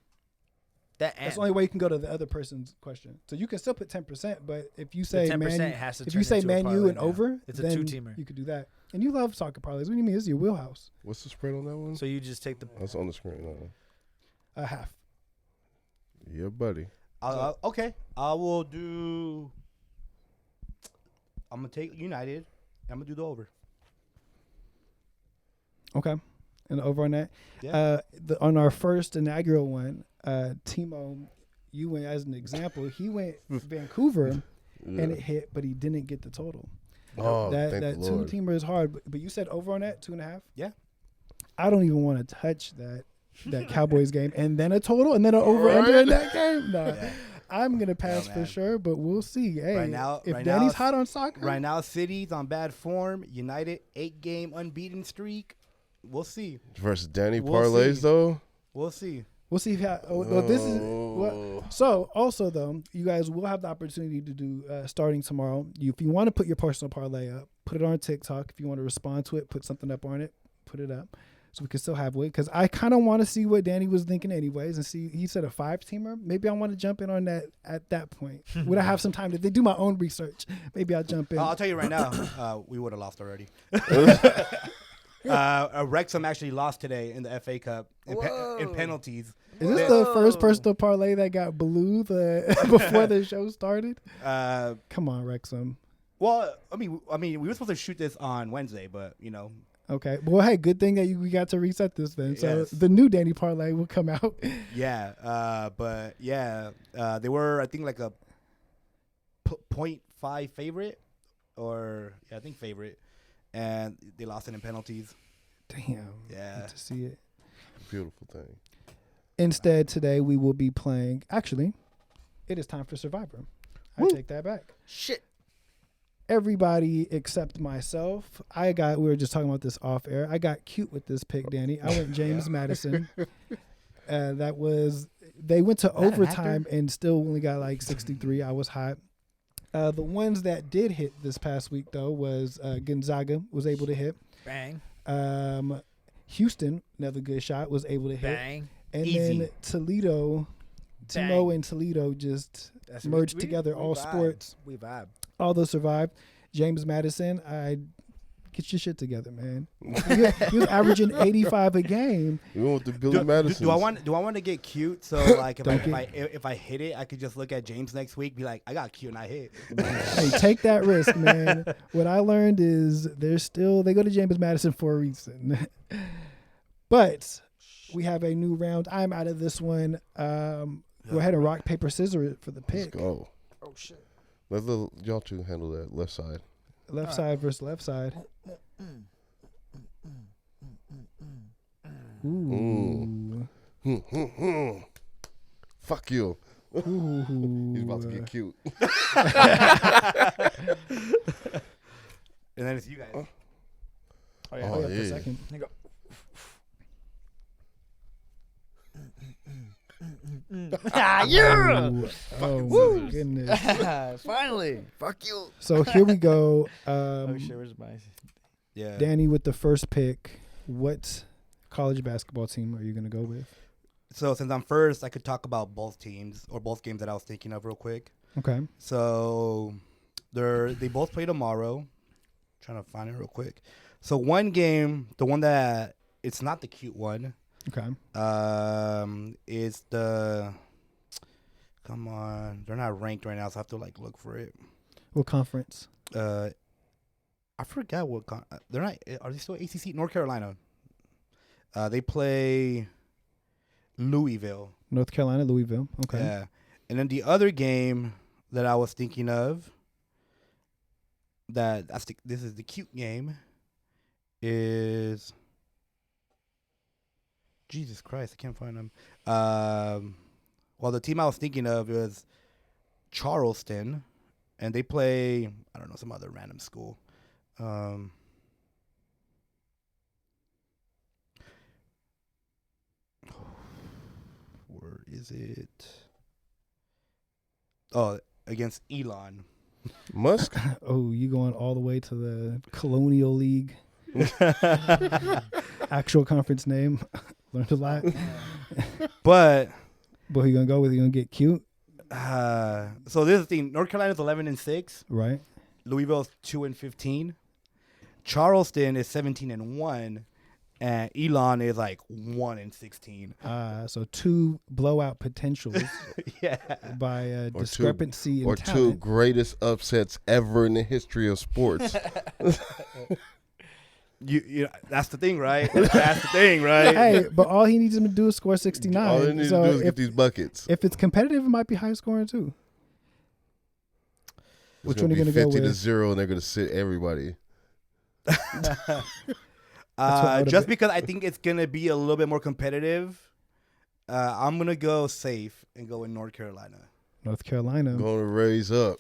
That's the only way you can go to the other person's question. So you can still put 10%, but if you say 10% has to if turn you say into a Man U parlay and now. over, It's a then two-teamer. you could do that. And you love soccer parlays. What do you mean? This is your wheelhouse. What's the spread on that one? So you just take the. That's on the screen now. A half. Yeah, buddy. Okay, I will do. I'm gonna take United. I'm gonna do the over. Okay. And over on that. Yeah. On our first inaugural one, Timo, you went as an example. He went Vancouver Yeah. and it hit, but he didn't get the total. Oh, that thank that the Lord. two-teamer is hard. But you said over on that 2.5. Yeah. I don't even want to touch that Cowboys game and then a total and then an over under in that game. No, Yeah. I'm gonna pass for man. sure, but we'll see. Hey, Right now- if right Danny's now- hot on soccer, Right now, City's on bad form. United 8-game unbeaten streak. We'll see. Versus Danny We'll parlays, see. though. We'll see. we'll see how. This is Oh. what. So also though, you guys will have the opportunity to do starting tomorrow. If you want to put your personal parlay up, put it on TikTok. If you want to respond to it, put something up on it, put it up. So we can still have it. Because I kind of want to see what Danny was thinking anyways and see, he said a 5-teamer. Maybe I want to jump in on that at that point. When I have some time to do my own research, maybe I'll jump in. I'll tell you right now, we would have lost already. Wrexham actually lost today in the FA Cup in penalties. Is this the first personal parlay that got blue before the show started? Come on, Wrexham. Well, I mean, we were supposed to shoot this on Wednesday, but Okay. Well, hey, good thing that we got to reset this then. So Yes. the new Danny parlay will come out. yeah. But yeah, they were I think like a 0.5 favorite, or I think favorite, and they lost it in penalties. Damn. Yeah. Good to see it. Beautiful thing. Instead, today we will be playing. Actually, it is time for Survivor. I take that back. Shit. Everybody except myself. We were just talking about this off air. I got cute with this pick, Danny. I went James Madison. They went to overtime and still only got like 63. I was hot. The ones that did hit this past week though was Gonzaga was able to hit. Bang. Houston, another good shot, was able to hit. Bang. And Easy. then Toledo, Bang. Timo and Toledo just merged together. All vibe. sports, We vibe. all those survived. James Madison, get your shit together, man. He was averaging 85 a game. We went with the Billy Madison. Do I want to get cute? So like if I hit it, I could just look at James next week, be like, I got cute and I hit. Hey, take that risk, man. What I learned is they go to James Madison for a reason. But we have a new round. I'm out of this one. Go ahead and rock, paper, scissors for the Let's pick. go. Oh shit. Let y'all two handle that left side. Left side versus left side. Ooh. Fuck you. Ooh. He's about to get cute. And then it's you guys. Oh, yeah. Oh, Hold up for a yeah. second. Ooh. Oh, my goodness. Finally. Fuck you. So here we go. Oh shit. Where's my? Yeah. Danny with the first pick. What college basketball team are you going to go with? So since I'm first, I could talk about both teams or both games that I was thinking of real quick. Okay. So they both play tomorrow. Trying to find it real quick. So one game, the one that it's not the cute one. Okay. Is the come on? They're not ranked right now, so I have to like look for it. What conference? I forgot what they're not. Are they still ACC? North Carolina. They play Louisville. North Carolina, Louisville. Okay. Yeah, and then the other game that I was thinking of this is the cute game is Jesus Christ, I can't find them. Well, the team I was thinking of is Charleston, and they play I don't know some other random school. Where is it? Oh, against Elon. Musk? Oh, you going all the way to the Colonial League? Actual conference name. Learned a lot. But But who you gonna go with? You gonna get cute, So this is the thing. North Carolina's 11-6. right? Louisville's 2-15. Charleston is 17-1, and Elon is like 1-16. So 2 blowout potentials Yeah. by Or discrepancy in Or 2 talent. greatest upsets ever in the history of sports. You that's the thing, right? That's the thing, right? Hey, but all he needs him to do is score 69. All they need so to do is if, get these buckets. if it's competitive, it might be high scoring too. Which It's one are you be gonna go 50 to with? 0, and they're gonna sit everybody. I would've Just been- because I think it's gonna be a little bit more competitive, I'm gonna go safe and go in North Carolina. North Carolina. Going to raise up.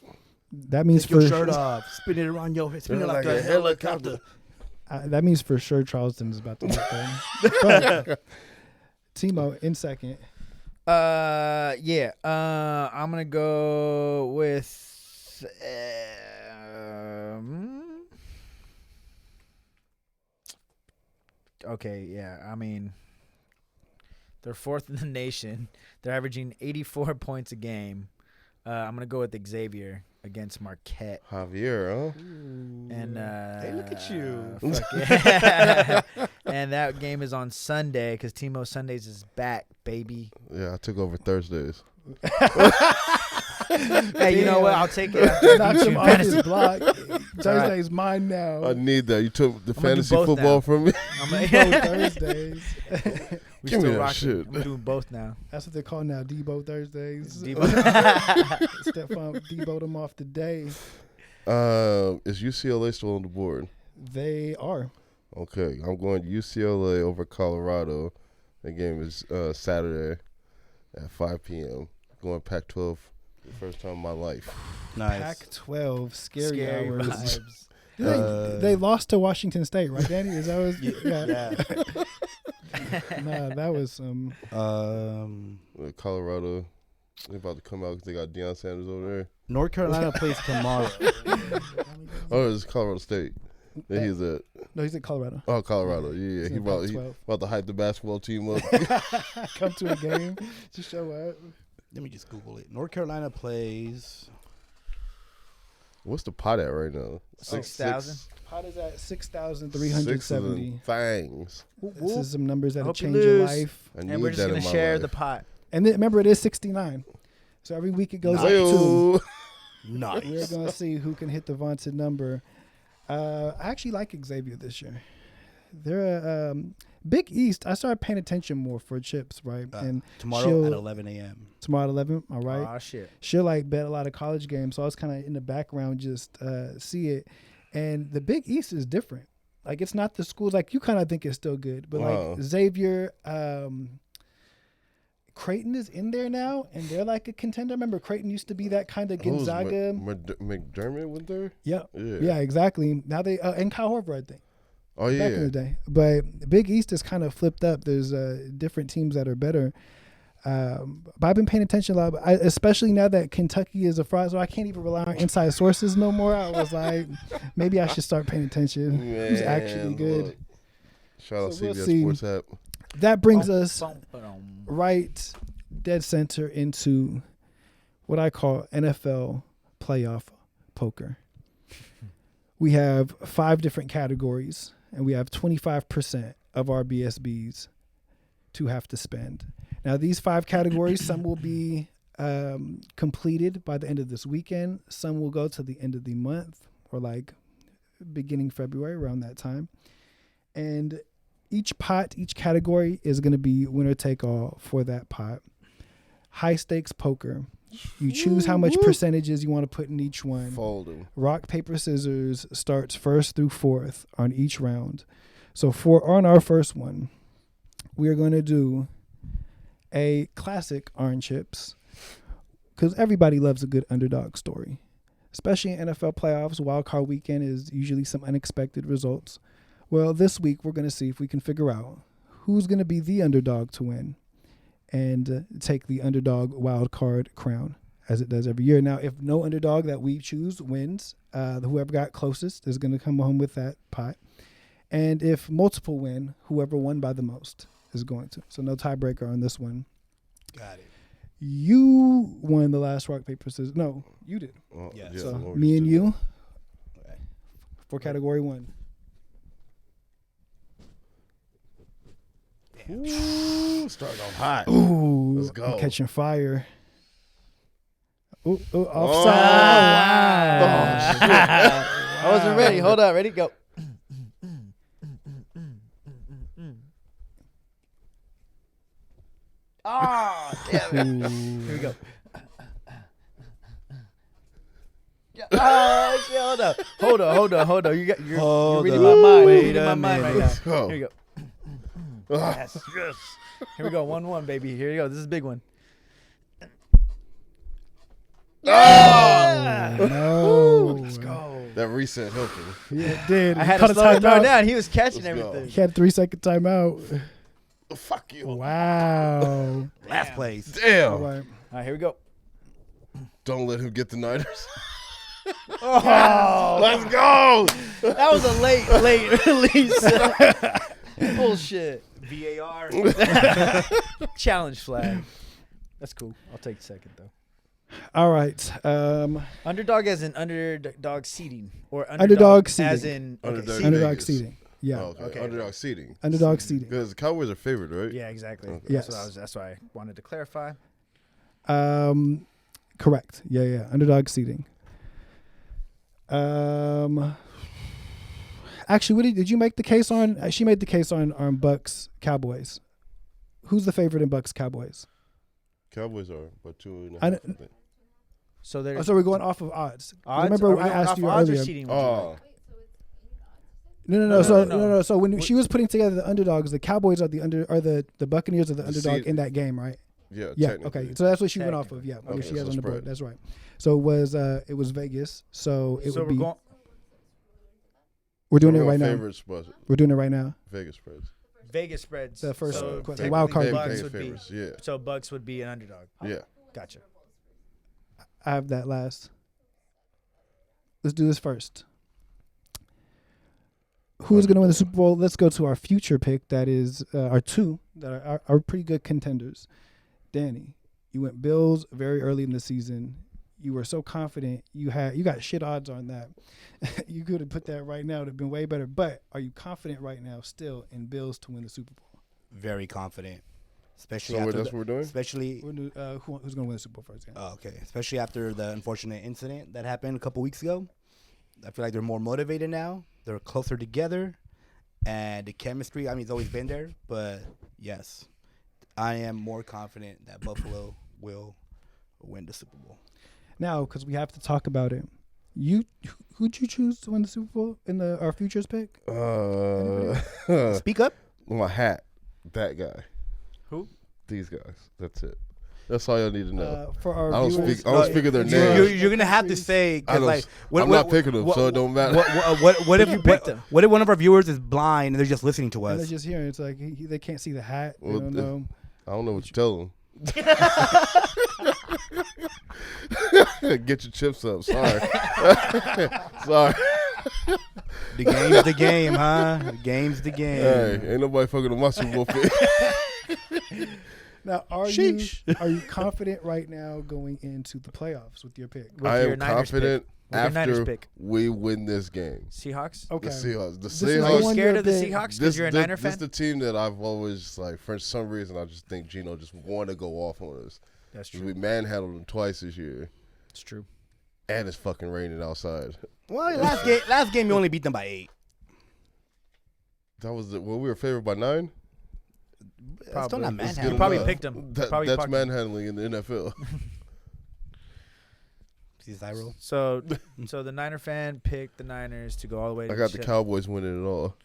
That means Take your for shirt off, spin it around your head, spin it like a helicopter. that means for sure Charleston is about to get them. But Timo in second. Yeah. I'm gonna go with. Okay. Yeah. I mean, they're 4th in the nation. They're averaging 84 points a game. I'm gonna go with Xavier against Marquette. Javier, huh? And Hey, look at you. fuck yeah. And that game is on Sunday because Timo Sundays is back, baby. Yeah, I took over Thursdays. Hey, you know what? I'll take it. After I Knock beat you him in off fantasy. his block. Thursday's mine now. I need that. You took the I'm gonna do fantasy both football now. from me. I'm Debo gonna, Thursdays. we Give me still that rocking. shit. I'm doing both now. That's what they call now, Debo Thursdays. Debo. Stephon Debo'd them off today. Is UCLA still on the board? They are. Okay, I'm going UCLA over Colorado. The game is Saturday at 5 p.m. Going Pac-12 for the first time in my life. Nice. Pac-12, scary hours. vibes. They lost to Washington State, right, Danny? Is that was Yeah. Nah, that was some. Colorado, they about to come out because they got Deion Sanders over there. North Carolina plays tomorrow. Oh, it's Colorado State. Yeah, he's at No, he's in Colorado. Colorado. Yeah, He's he in about Pac-12. to hype the basketball team up. Come to a game to show up. Let me just Google it. North Carolina plays. What's the pot at right now? 6,000? Pot is at 6 6,370. fangs. This is some numbers that'll Hope you change your lose. life. I And need we're just that gonna in my share life. the pot. And then, remember, it is 69. So every week it goes up 2. Ayo. We're Nice. going to see who can hit the vaunted number. I actually like Xavier this year. They're Big East. I started paying attention more for Chips, right? And Tomorrow she'll- at 11 a.m. tomorrow at 11, all right? Aw, shit. She'll like bet a lot of college games, so I was kind of in the background just see it. And the Big East is different. Like it's not the schools like you kind of think it's still good, but Wow. like Xavier, Creighton is in there now, and they're like a contender. Remember, Creighton used to be that kind of Who's Gonzaga. McDermott went there? Yeah, Yeah. yeah, exactly. Now they and Kyle Horford, I think. Oh, Back in yeah. the day. But Big East is kind of flipped up. There's different teams that are better. But I've been paying attention a lot, especially now that Kentucky is a fraud, so I can't even rely on inside sources no more. I was like, maybe I should start paying attention. Who's actually Man, good? look. Shout out So we'll CBS see. Sports app. That brings us Bum, ba-dum. right dead center into what I call NFL playoff poker. We have 5 different categories, and we have 25% of our BSBs to have to spend. Now, these 5 categories, some will be completed by the end of this weekend. Some will go to the end of the month or like beginning February, around that time. And each pot, each category is going to be winner take all for that pot. High stakes poker. You choose how much percentages you want to put in each one. Fold them. Rock, paper, scissors starts 1st through 4th on each round. So on our first one, we are going to do a classic Orange Chips because everybody loves a good underdog story. Especially in NFL playoffs, wild card weekend is usually some unexpected results. Well, this week we're going to see if we can figure out who's going to be the underdog to win and take the underdog wild card crown as it does every year. Now, if no underdog that we choose wins, whoever got closest is going to come home with that pot. And if multiple win, whoever won by the most is going to. So no tiebreaker on this one. Got it. You won the last rock paper scissors. No, you did. Yes. Yeah, So what me we and did. you for category 1. Ooh, starting off hot. Ooh, Let's go. I'm catching fire. Ooh, Oh, offside. wow. I wasn't ready. Hold up. Ready? Go. Oh, damn it. Here we go. Oh, shit, hold up. You're reading my mind. Wait You're reading a my mind right minute. now. Let's go. Here we go. Yes. Here we go. 1-1, baby. Here you go. This is a big one. No. Let's go. That reset helped him. Yeah, it did. I had Caught to a slow it timeout. down. He was catching Let's go. everything. He had 3-second timeout. Oh, fuck you. Wow. Last place. Damn. All right. All right, here we go. Don't let him get the Niners. Oh, Let's go. that was a late release. Bullshit. VAR. Challenge flag. That's cool. I'll take second though. All right. Underdog as in underdog seating or Underdog as seating. in Underdog seating. Underdog Vegas. seating. Yeah. Oh, okay. Okay. Underdog seating. Underdog seating. Because the Cowboys are favored, right? Yeah, exactly. Okay. Yes. That's why I wanted to clarify. Correct. Yeah. Underdog seating. Actually, did you make the case on? She made the case on Bucks Cowboys. Who's the favorite in Bucks Cowboys? Cowboys are about 2.5. I I don't- think. So there's So we're going off of odds. odds? Remember Are we I going asked off you odds or earlier. seating, would you Oh, like? No. No, So no. no. So when she was putting together the underdogs, the Cowboys are the Buccaneers are the underdog seed- in that game, right? yeah. Yeah. technically. Okay. So that's what she went off of. Yeah. Okay, she has so on the board. spread. That's right. So it was Vegas. So it So would we're be. going. We're doing We're it right going now. Favorites, but We're doing it right now. Vegas spreads. Vegas spreads. The first so the technically wild card. Bucks Vegas would be. favorites. Yeah. So Bucks would be an underdog. Yeah. Gotcha. I have that last. Let's do this first. Who's going to win the Super Bowl? Let's go to our future pick. That is our two that are pretty good contenders. Danny, you went Bills very early in the season. You were so confident. You got shit odds on that. You could have put that right now. It would have been way better. But are you confident right now still in Bills to win the Super Bowl? Very confident. Especially So after that's what we're doing? especially Who's going to win the Super Bowl first? Yeah. oh, okay. Especially after the unfortunate incident that happened a couple weeks ago. I feel like they're more motivated now. They're closer together. And the chemistry, I mean, it's always been there. But, yes, I am more confident that Buffalo will win the Super Bowl. Now, because we have to talk about it, who'd you choose to win the Super Bowl in our futures pick? Speak up. My hat. That guy. Who? These guys. That's it. That's all y'all need to know. For our I don't viewers, speak. I don't speak of their You're, names. you're gonna have to say I because don't, like I'm not picking them, so it don't matter. What if you picked them? what if one of our viewers is blind and they're just listening to and they're us? just hearing it's like they can't see the hat. They Well, don't know. I don't know what you tell them. Get your chips up. Sorry. Sorry. The game's the game, huh? The game's the game. Hey, ain't nobody fucking with my Super Bowl pick. Now, are Sheesh. you confident right now going into the playoffs with your pick? With I your am Niners confident With your Niners after pick. we win this game. Seahawks. Okay. The Seahawks. The This is Are the you one Seahawks. scared you're of the big- Seahawks because you're a Niner This fan? is the team that I've always like. For some reason, I just think Geno just want to go off on us. That's We manhandled him twice this year, It's true. and it's fucking raining outside. Well, last game you only beat them by 8. That was when we were favored by 9. That's still not It's manhandling. good You probably enough. picked him. That, Probably that's parked him. manhandling in the NFL. See Zyro? So the Niner fan picked the Niners to go all the way to I got the shit. Cowboys winning it all.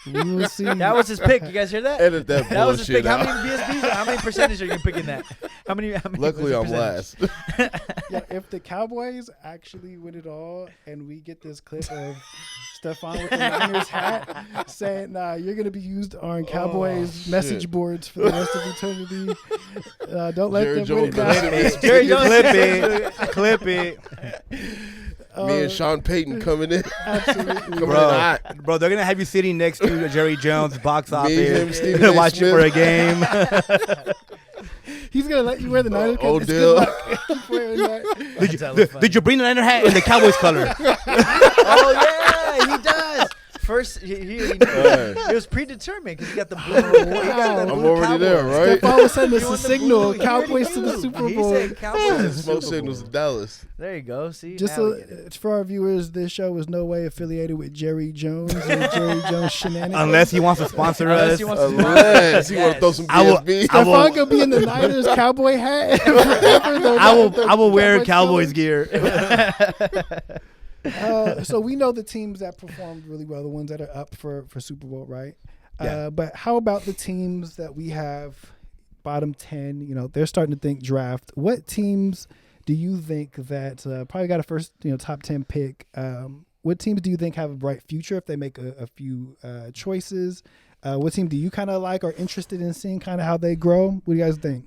We will see. That was his pick. You guys hear that? Edit that That was his bullshit pick. How out. many BSBs? How many percentage are you picking that? How many? Luckily, what's I'm the last. Yeah, if the Cowboys actually win it all, and we get this clip of Stephon with the Niners hat saying, "Nah, you're gonna be used on Cowboys message shit. boards for the rest of eternity." Don't let Jerry them win it. Jones now. gonna send me a Jerry Jones. Clip it. Clip it. Me and Sean Payton coming in. Absolutely. Coming in Bro, hot. bro, they're gonna have you sitting next to Jerry Jones box Me, him, office, Stephen A. watching Smith. for a game. He's gonna let you wear the Niners. Oh, It's good Odell. luck. Keep wearing that. Did you bring the Niner hat in the Cowboys color? Oh yeah, he does. First, he Right. it was predetermined because he got the blue. He got the I'm blue already there, Cowboys. right? All of a sudden, it's You a want the signal. blue? He Cowboys already to the knew. Super He Bowl. said Cowboys to the Smoke Super signals Bowl. in Dallas. There you go. See, Just now so, we get it. for our viewers, this show was no way affiliated with Jerry Jones and Jerry Jones shenanigans. Unless he wants to sponsor Unless us. he wants to Unless you want to Yes. throw some I will- BSB. I will- Stephon gonna be in the Niners cowboy hat forever. Though, I will wear Cowboys gear. So we know the teams that performed really well, the ones that are up for Super Bowl, right? Yeah. But how about the teams that we have bottom 10? You know, they're starting to think draft. What teams do you think that probably got a first, top 10 pick? What teams do you think have a bright future if they make a few choices? What team do you kind of like or interested in seeing kind of how they grow? What do you guys think?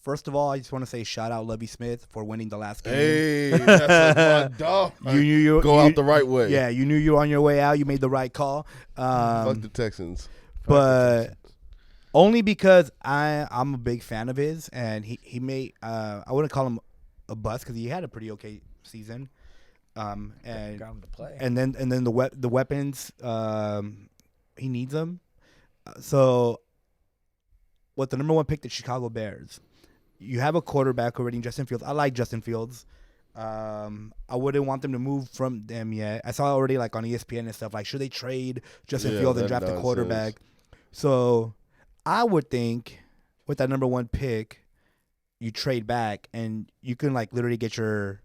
First of all, I just want to say shout out Lovie Smith for winning the last game. Hey, that's my dog. You knew you Go out the right way. Yeah, you knew you were on your way out. You made the right call. Fuck the Texans. But only because I'm a big fan of his, and he made I wouldn't call him a bust because he had a pretty okay season. And Got him to play. and then the weapons he needs them. So with the number one pick, the Chicago Bears, you have a quarterback already in Justin Fields. I like Justin Fields. I wouldn't want them to move from them yet. I saw already like on ESPN and stuff like should they trade Justin Yeah, Fields and that draft a nonsense. quarterback? So I would think with that number one pick, you trade back and you can like literally get your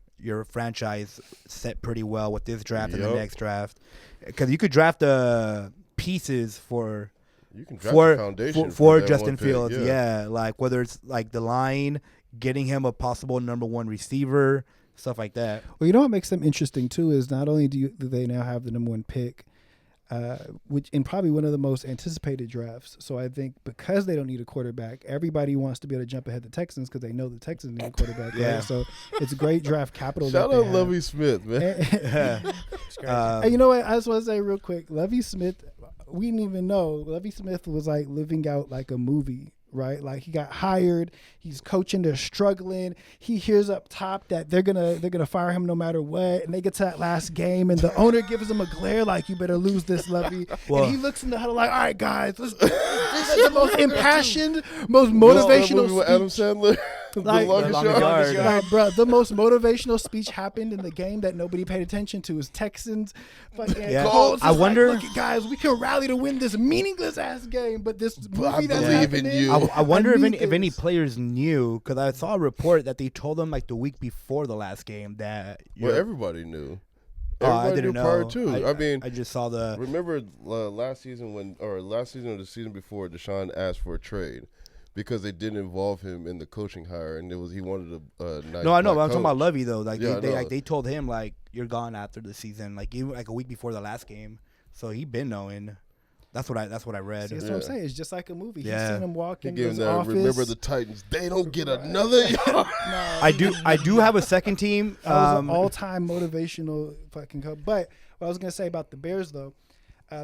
franchise set pretty well with this draft and the Yup. next draft, because you could draft the pieces for You can draft a foundation for that Justin one pick, Fields. Yeah, like whether it's like the line, getting him a possible number one receiver, stuff like that. Well, you know what makes them interesting too is not only do they now have the number one pick, which in probably one of the most anticipated drafts. So I think because they don't need a quarterback, everybody wants to be able to jump ahead the Texans because they know the Texans need a quarterback. Yeah. Right? So it's great draft capital. Shout that out they have. Lovie Smith, man. And you know what? I just want to say real quick, Lovie Smith. We didn't even know Lovie Smith was like living out like a movie, right? Like he got hired, he's coaching, they're struggling. He hears up top that they're gonna fire him no matter what, and they get to that last game, and the owner gives him a glare like, "You better lose this, Lovie." Well- and he looks in the huddle like, "All right, guys, this is the most impassioned, most What's that motivational movie with Adam speech." Sandler? Like- the longest Longest yard. Yard. Like, bro, the most motivational speech happened in the game that nobody paid attention to is Texans. Fucking Yeah. Colts. I It's wonder- like, look, guys, we can rally to win this meaningless ass game, but this movie that's believe in happening, you. I wonder if need any this. players knew, because I saw a report that they told them like the week before the last game that Well, you're- everybody knew. Oh, I Everybody didn't knew know. prior to. I mean, I just saw the remember last season or the season before, Deshaun asked for a trade because they didn't involve him in the coaching hire, and he wanted a nice. no, I know, but black I'm talking about coach. Lovey though. Like Yeah, I they know. they told him like you're gone after the season, like even like a week before the last game. So he been knowing. That's what I read. See, that's what I'm saying. It's just like a movie. He's Yeah. seen him walk He in gave his him that. office. Remember the Titans? They don't get another yard. I do have a second team. That was an all-time motivational fucking coach. But what I was gonna say about the Bears though,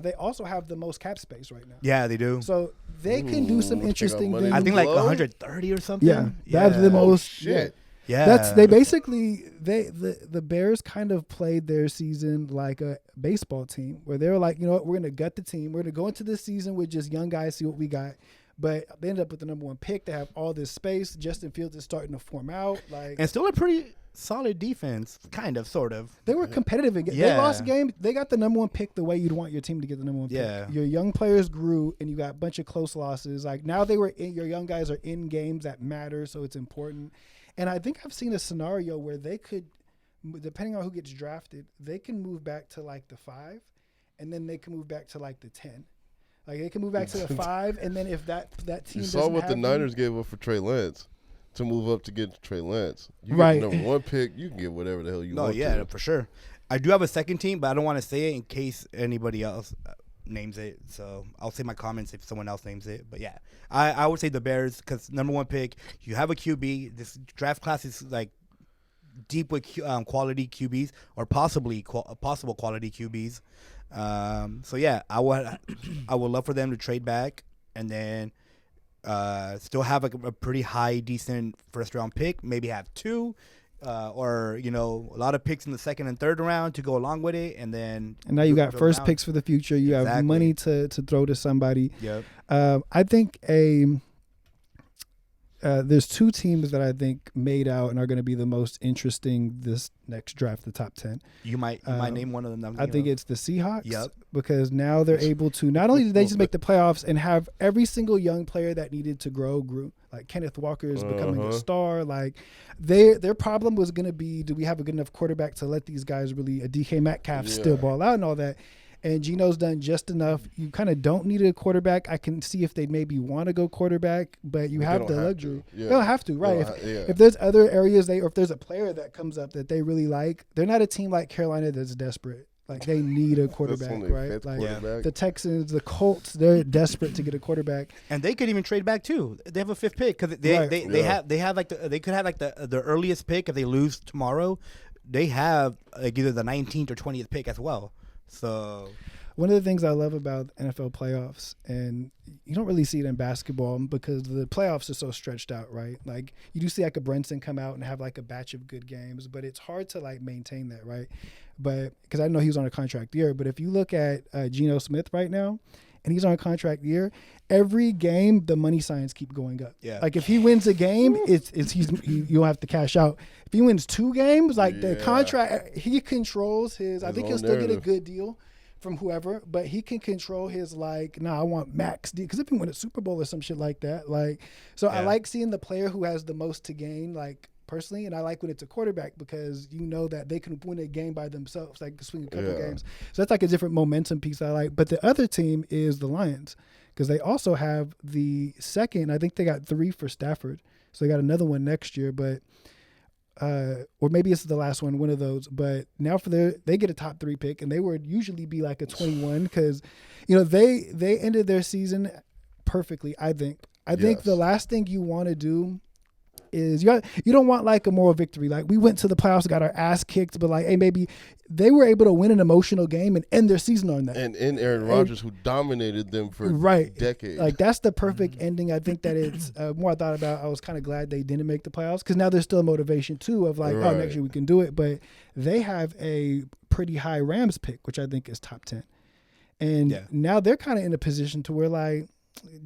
they also have the most cap space right now. Yeah, they do. So they can do some Ooh, they got interesting money things. I think like Blow? 130 or something. Yeah, that's the Oh most. shit! Yeah, That's they basically the Bears kind of played their season like a baseball team where they were like, you know what, we're gonna gut the team. We're gonna go into this season with just young guys, see what we got. But they ended up with the number one pick. They have all this space. Justin Fields is starting to form out. Like and still a pretty solid defense, kind of, sort of. they were competitive in games. They Yeah. lost games. They got the number one pick the way you'd want your team to get the number one Yeah. pick. Your young players grew, and you got a bunch of close losses. Like now your young guys are in games that matter, so it's important. And I think I've seen a scenario where they could, depending on who gets drafted, they can move back to like the 5, and then they can move back to like the 10. Like they can move back to the 5, and then if that team You saw doesn't what the have them- Niners gave up for Trey Lance to move up to get Trey Lance. You Right. get the number one pick, you can get whatever the hell you No, want. yeah, to. for sure. I do have a second team, but I don't want to say it in case anybody else names it. So I'll say my comments if someone else names it. But yeah, I would say the Bears because number one pick. You have a QB. This draft class is like deep with quality QBs or possible quality QBs. So yeah, I would love for them to trade back and then still have a pretty high, decent first round pick. Maybe have two, or a lot of picks in the second and third round to go along with it, and then. And now you got drill first down. picks for the future. You have Exactly. money to throw to somebody. Yep. I think there's two teams that I think made out and are going to be the most interesting this next draft, the top 10. You might name one of them. I think it's the Seahawks. Yep. Because now they're able to, not only did they just make the playoffs and have every single young player that needed to grew. Like Kenneth Walker is becoming a star. Like their problem was going to be, do we have a good enough quarterback to let these guys really, a DK Metcalf still ball out and all that. And Geno's done just enough. You kind of don't need a quarterback. I can see if they'd maybe want to go quarterback, but you have the luxury. Yeah. They don't have to, right? They don't If there's other areas or if there's a player that comes up that they really like, they're not a team like Carolina that's desperate. Like they need a quarterback, right? Like quarterback. the Texans, the Colts, they're desperate to get a quarterback. And they could even trade back too. They have a fifth pick because they have like they could have like the earliest pick if they lose tomorrow. They have like either the 19th or 20th pick as well. So one of the things I love about NFL playoffs, and you don't really see it in basketball because the playoffs are so stretched out, right? Like you do see like a Brunson come out and have like a batch of good games, but it's hard to like maintain that, right? But because I know he was on a contract year, but if you look at Geno Smith right now, and he's on a contract year, every game the money signs keep going up. Yeah. Like if he wins a game, you'll have to cash out. If he wins 2 games, like the contract, he controls his. I think he'll still get a good deal from whoever, but he can control his I want max deal because if he win a Super Bowl or some shit like that, I like seeing the player who has the most to gain, personally, and I like when it's a quarterback because you know that they can win a game by themselves, like swing a couple games. So that's like a different momentum piece I like. But the other team is the Lions because they also have the second. I think they got 3 for Stafford, so they got another one next year. But or maybe it's the last one of those. But now they get a top 3 pick, and they would usually be like a 21 because they ended their season perfectly. I think the last thing you want to do is you don't want like a moral victory. Like we went to the playoffs, got our ass kicked, but hey, maybe they were able to win an emotional game and end their season on that. And Aaron Rodgers, who dominated them for decades. Like that's the perfect ending. I think that it's more I thought about. I was kind of glad they didn't make the playoffs because now there's still a motivation too of oh, next year we can do it. But they have a pretty high Rams pick, which I think is top 10. And now they're kind of in a position to where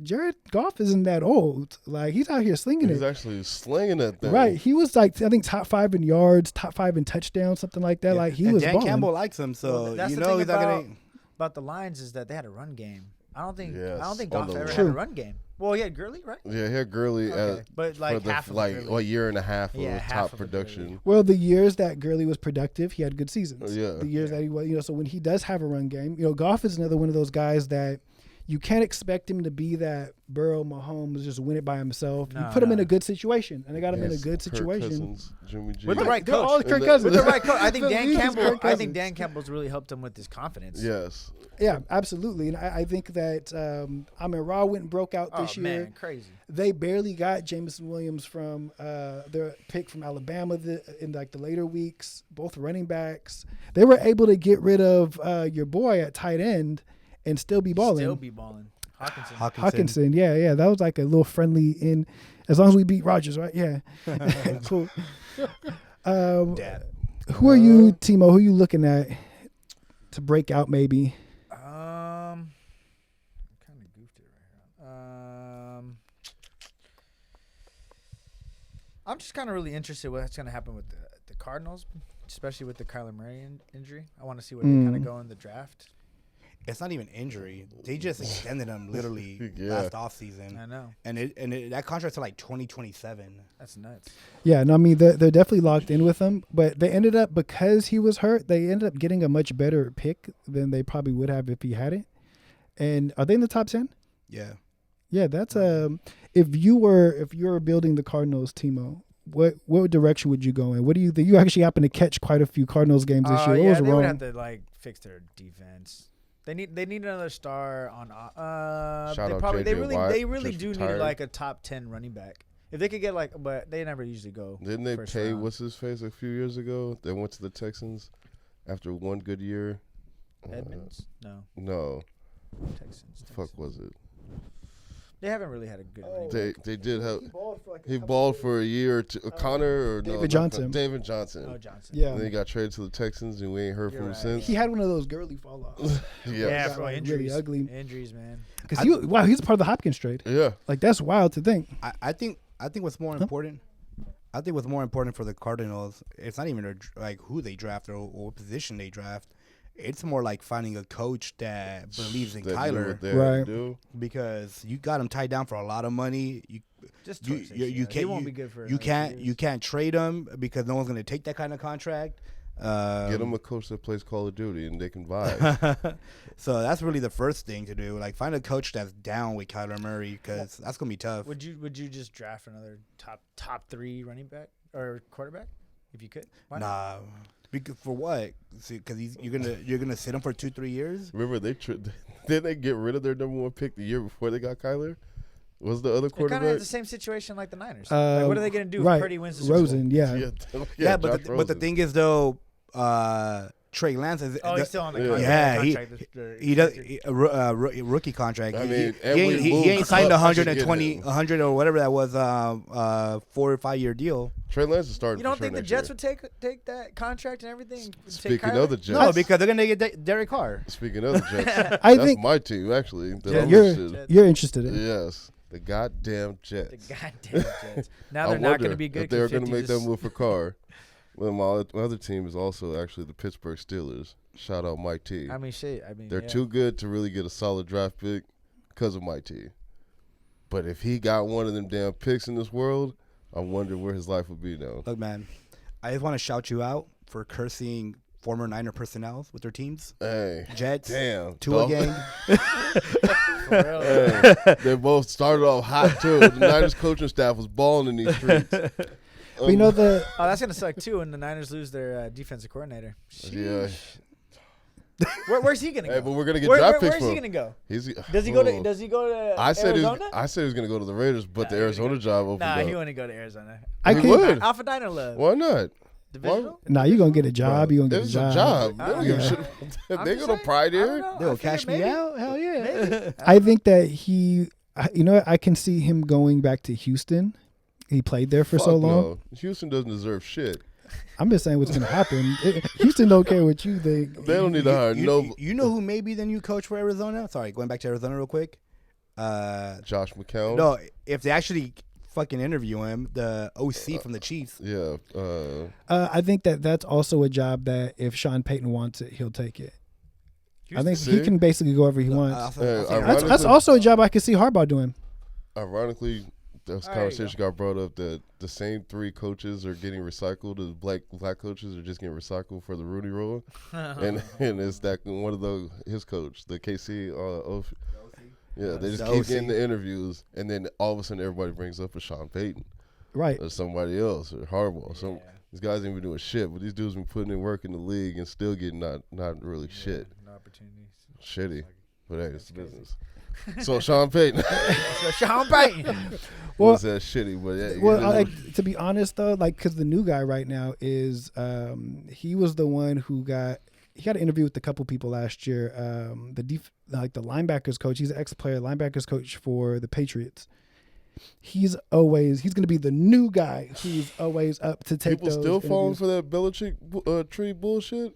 Jared Goff isn't that old. Like he's out here slinging He's actually slinging that thing. Right. He was I think top 5 in yards, top 5 in touchdowns, something like that. Like he was Dan balling. Campbell likes him, so that's he's the thing not gonna. about the Lions is that they had a run game. I don't think Yes, Goff ever had a run game. Well, he had Gurley, right? Yeah, he had Gurley but for half of Gurley. a year and a half of half top of production. Well, the years that Gurley was productive, he had good seasons. Yeah. The years that he was, so when he does have a run game, Goff is another one of those guys that you can't expect him to be that Burrow, Mahomes, just win it by himself. You put him in a good situation, and they got him in a good situation. Cousins, Jimmy G. With the right They're all coach. Kirk Cousins. With the right coach. I think Kirk Dan Campbell's really helped him with his confidence. Yes. Yeah, absolutely. And I think that Amon-Ra went and broke out this year. Man, crazy. They barely got Jameson Williams from their pick from Alabama in the later weeks, both running backs. They were able to get rid of your boy at tight end and still be balling. Hawkinson. Yeah. That was like a little friendly in as long as we beat Rodgers, right? Yeah. Cool. Who are you, Timo? Who are you looking at to break out maybe? I kind of goofed it right here. I'm just kind of really interested what's going to happen with the Cardinals, especially with the Kyler Murray injury. I want to see where they kind of go in the draft. It's not even injury. They just extended him literally last offseason. I know. And that contract's to 2027. That's nuts. Yeah, no, I mean, they're definitely locked in with him. But they ended up, because he was hurt, they ended up getting a much better pick than they probably would have if he had it. And are they in the top 10? Yeah. Yeah, that's if you were building the Cardinals, Timo, what direction would you go in? What do you think? You actually happen to catch quite a few Cardinals games this year. What was they wrong? would have to fix their defense. They need another star on. They really do need a top 10 running back. If they could get but they never usually go. Didn't they pay round. what's his face a few years ago? They went to the Texans after one good year. Edmonds? No. No. Texans. Fuck was it? They haven't really had a good running back. They did have. He couple balled years. for a year or two. Connor or David Johnson. David Johnson. Oh, Johnson. Yeah. And then he got traded to the Texans, and we ain't heard You're from him right. since. He had one of those girly fall offs. Yeah, Got, bro, like, injuries. really ugly. Injuries, man. Because he's a part of the Hopkins trade. Yeah. Like that's wild to think. I think what's more important. I think what's more important for the Cardinals, it's not even like who they draft or what position they draft. It's more like finding a coach that believes in That knew Kyler, what they had to Right. do. because you got him tied down for a lot of money. Just You torch that you, shit you out. He can't won't you, be good for you another can't 2 you years. can't trade him because no one's going to take that kind of contract. Get him a coach that plays Call of Duty, and they can vibe. So that's really the first thing to do. Like find a coach that's down with Kyler Murray because that's gonna be tough. Would you just draft another top 3 running back or quarterback if you could? Why not? Nah, because for what? Because you're gonna sit him for 2-3 years. Remember, didn't they get rid of their number 1 pick the year before they got Kyler? Was the other They're kind quarterback? of the same situation like the Niners. Like, what are they going to do right. if Purdy wins the Super Bowl? Rosen, yeah. Yeah, Josh but the Rosen. thing is though, Trey Lance is He's still on the Yeah, contract. he does rookie contract. I He- mean, he, every ain't, he move ain't signed sucks. I should get 120, him. 100 or whatever that was 4 or 5 year deal. Trey Lance is starting. You don't for sure think the next Jets year. would take that contract and everything? Speaking of the Jets, No, because they're gonna get Derek Carr. speaking of the Jets, I that's think my team actually. That I'm you're interested. you're interested in. Yes, the goddamn The Jets. goddamn Jets. Now I they're not wonder going to be good. if they're 'cause going to 50 make that just- move for Carr. Well, my other team is also actually the Pittsburgh Steelers. Shout out Mike T. I mean, shit. I mean, They're yeah. too good to really get a solid draft pick because of Mike T. But if he got one of them damn picks in this world, I wonder where his life would be now. Look, man, I just want to shout you out for cursing former Niner personnel with their teams. Hey, Jets, damn. Tua dog. gang. For real. Hey, they both started off hot too. The Niners coaching staff was balling in these streets. We know the Oh, that's going to suck, too, when the Niners lose their defensive coordinator. Yeah. Where's he going to go? Hey, but we're gonna get Where- draft where- picks where's from. he going to go? He's, Does he go to I said Arizona? I said he was gonna go to the Raiders, but the Nah, he Arizona job opened Nah, up. he wouldn't go to Arizona. I He can would. Alpha Dino love. Why not? Divisional? Nah, you gonna get a job. You gonna get It's a a job. job. They don't give a Yeah. shit. I'm They just gonna saying, pride I don't here. know. They'll I figure cash me maybe. out. Hell yeah. Maybe. I think that you know, I can see him going back to Houston. He played there for so Fuck long. no. Houston doesn't deserve shit. I'm just saying what's gonna happen. Houston don't care what you think. They don't need to hire no You know who may be the new coach for Arizona? Sorry, going back to Arizona real quick. Josh McCown. No, if they actually fucking interview him, the OC from the Chiefs. Yeah. I think that that's also a job that if Sean Payton wants it, he'll take it. I think he See? can basically go wherever he I'll wants. say- I'll say Ironically- That's also a job I can see Harbaugh doing. Ironically, this There you conversation got brought up that the same 3 coaches are getting recycled. The black coaches are just getting recycled for the Rooney Rule, and it's that one of his coach, the KC. Yeah, they just The keep OC. getting the interviews, and then all of a sudden everybody brings up a Sean Payton Right. or somebody else or Harbaugh. Some these guys ain't been doing shit, but these dudes been putting in work in the league and still getting not really shit. No opportunities. Shitty, but hey, it's business. So Sean Payton So Sean Payton. was that shitty, but yeah, Well, you know, like, to be honest though, like because the new guy right now is he was the one who got an interview with a couple people last year. The linebackers coach. He's an ex-player linebackers coach for the Patriots. He's going to be the new guy who's always up to take people those still falling interviews. for that Belichick tree bullshit.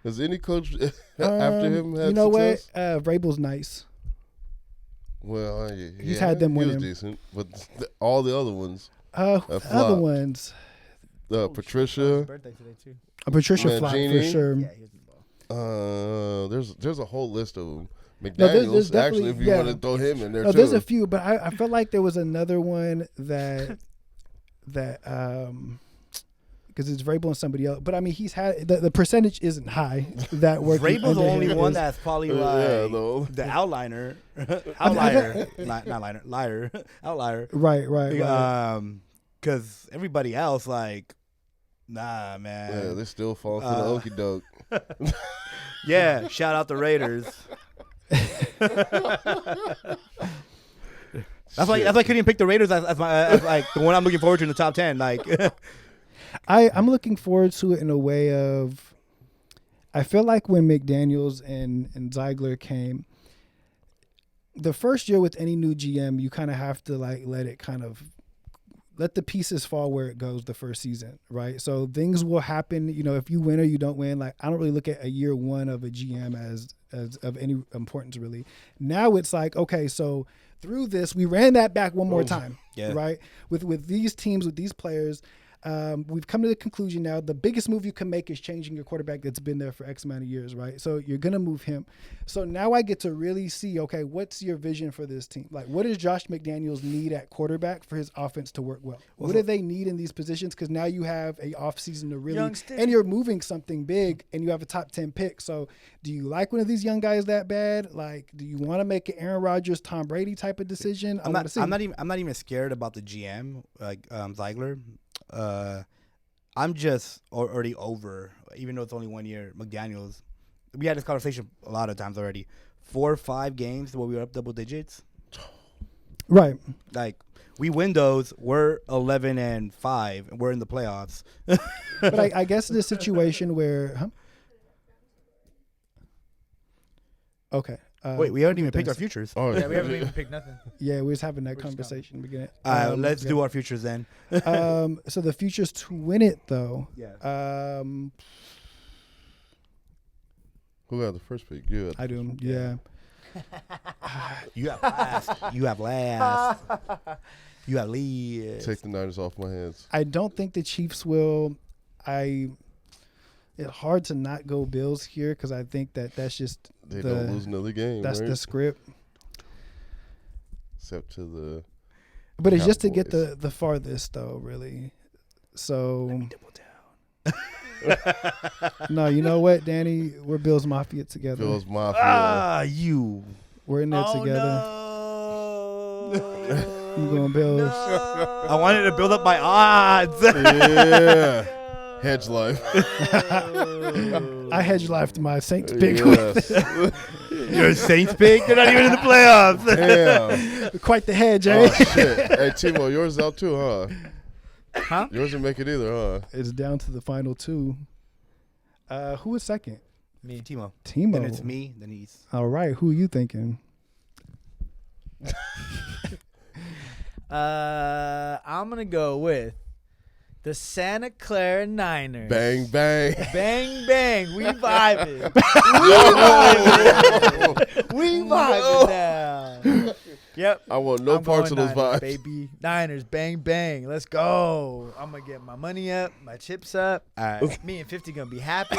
Has any coach after him had you know success? what? Vrabel's nice. Well, He's had them he win was him. decent, but all the other ones, Other flopped. ones. Patricia. Birthday today too. Patricia Flop for Mangini? sure. Yeah, he was the ball. There's a whole list of them. No, McDaniels, there's actually, if you definitely- want to throw him in there No, too. there's a few, but I felt like there was another one that because it's Vrabel and somebody else. But I mean, he's had the percentage isn't high that working. Vrabel's the under only him one is- that's probably Yeah, like no. the outliner, outlier, not liner, liar, outlier. right. Because everybody else, like, nah, man. Yeah, they still fall for the okey doke. Yeah, shout out the Raiders. That's why I couldn't even pick the Raiders as like the one I'm looking forward to in the top 10. Like, I'm looking forward to it in a way of, I feel like when McDaniels and Ziegler came, the first year with any new GM, you kind of have to like let the pieces fall where it goes the first season, right? So things will happen, if you win or you don't win. Like, I don't really look at a year one of a GM as of any importance, really. Now it's like, okay, so through this, we ran that back one more time, right? With these teams, with these players, we've come to the conclusion now the biggest move you can make is changing your quarterback that's been there for X amount of years, right? So you're going to move him. So now I get to really see, okay, what's your vision for this team? Like, what does Josh McDaniels need at quarterback for his offense to work well? What do they need in these positions? Because now you have a offseason to really – and you're moving something big, and you have a top 10 pick. So do you like one of these young guys that bad? Like, do you want to make an Aaron Rodgers, Tom Brady type of decision? I'm not even scared about the GM, like Ziegler. I'm just already over, even though it's only 1 year, McDaniels. We had this conversation a lot of times already. 4 or 5 games where we were up double digits. Right. Like, we win those. We're 11-5, and we're in the playoffs. But I guess the situation where okay. Wait, we haven't even picked our futures. Oh, yeah, we haven't even picked nothing. Yeah, we was having that conversation in the beginning. Let's do our futures then. So the futures to win it, though. Yeah. Who got the first pick? You. I do. Yeah. You have last. You have last. You have lead. Take the Niners off my hands. I don't think the Chiefs will. It's hard to not go Bills here because I think that's just they don't lose another game. That's right? the script. Except to the. But it's just to get the farthest though, really. So. Let me double down. No, you know what, Danny? We're Bills Mafia together. Bills Mafia. We're in there together. No. I'm going Bills. No. I wanted to build up my odds. Yeah. Hedge life. I hedge life to my Saints pick. Yes. Your Saints pick? They're not even in the playoffs. Damn. Quite the hedge, eh? Oh, shit. Hey, Timo, yours is out too, huh? Huh? Yours didn't make it either, huh? It's down to the final 2. Who was second? Me. Timo. Then it's me, then he's. All right. Who are you thinking? I'm going to go with the Santa Clara Niners. Bang, bang. Bang, bang. We vibing. We vibing now. Yep. I want no parts of those Niners, vibes. Baby. Niners, bang, bang. Let's go. I'm going to get my money up, my chips up. All right. Me and 50 going to be happy.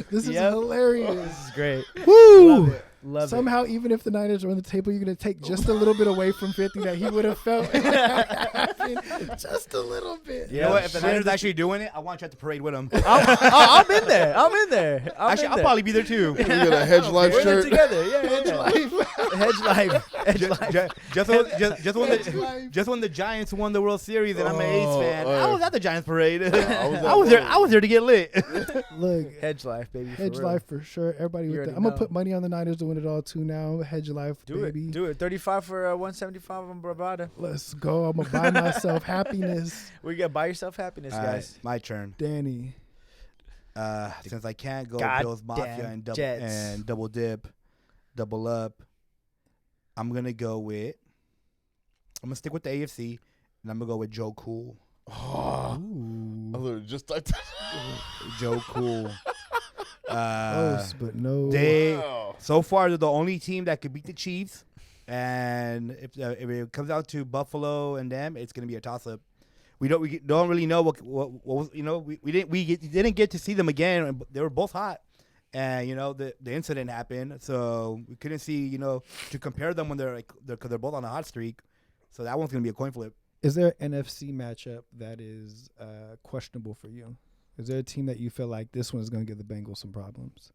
This is hilarious. This is great. Woo! Love it. Somehow, even if the Niners are on the table, you're going to take just a little bit away from 50 that he would have felt. Just a little bit. You know what? If the Niners actually doing it, I want you at the parade with them. I'm in there. Actually, I'll probably be there too. You get a Hedge Life We're shirt? together. Yeah, Hedge Life. Hedge Life. Just when the Giants won the World Series and I'm an A's fan, oh, yeah. I was at the Giants parade. I was there to get lit. Look, Hedge Life, baby. Hedge Life for sure. Everybody with that. I'm going to put money on the Niners to win it all too now. Hedge Life, baby. Do it. 35 for 175 on Bravada. Let's go. I'm going to buy myself happiness. We got to buy yourself happiness, guys. My turn. Danny. Since I can't go Bills Mafia and double dip, double up, I'm going to stick with the AFC, and I'm going to go with Joe Cool. Oh, I literally just typed that. Joe Cool. Close, but no. So far, they're the only team that could beat the Chiefs. And if it comes out to Buffalo and them, it's going to be a toss-up. We don't really know what was, we didn't get to see them again. They were both hot, and the incident happened, so we couldn't see to compare them when they're both on a hot streak. So that one's going to be a coin flip. Is there an NFC matchup that is questionable for you? Is there a team that you feel like this one is going to give the Bengals some problems?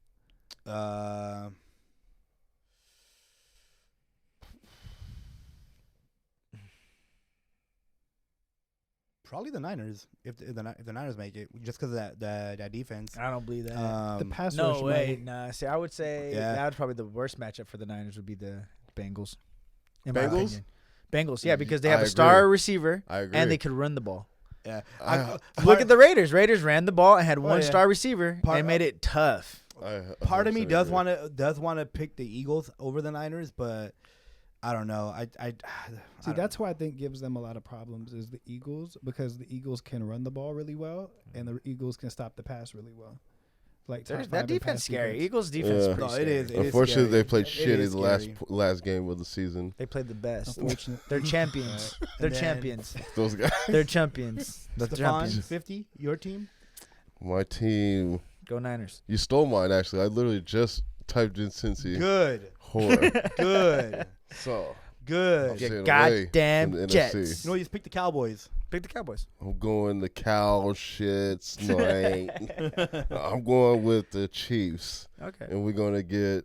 Probably the Niners, if the Niners make it, just because of that defense. I don't believe that. The pass no rush way. Nah. See, I would say Yeah. that would probably the worst matchup for the Niners would be the Bengals. In Bengals? my opinion. Bengals, yeah, because they have I a star agree. receiver I agree. and they could run the ball. Yeah. Look at the Raiders. Raiders ran the ball and had one yeah. star receiver and made it tough. Part of me does want to pick the Eagles over the Niners, but I don't know. See, that's who I think gives them a lot of problems is the Eagles, because the Eagles can run the ball really well and the Eagles can stop the pass really well. Like that defense scary. Eagles defense is pretty scary. It is. Unfortunately, they played shitty the last game of the season. They played the best. Unfortunately. They're champions. They're champions. Those guys. They're champions. The champions. 50, your team? My team. Go Niners. You stole mine, actually. I literally just typed in Cincy. Good. Horror. Good. So. Good. You goddamn Jets. NFC. You know, you just pick the Cowboys. Pick the Cowboys. I'm going the cow shits. No, I'm going with the Chiefs. Okay. And we're going to get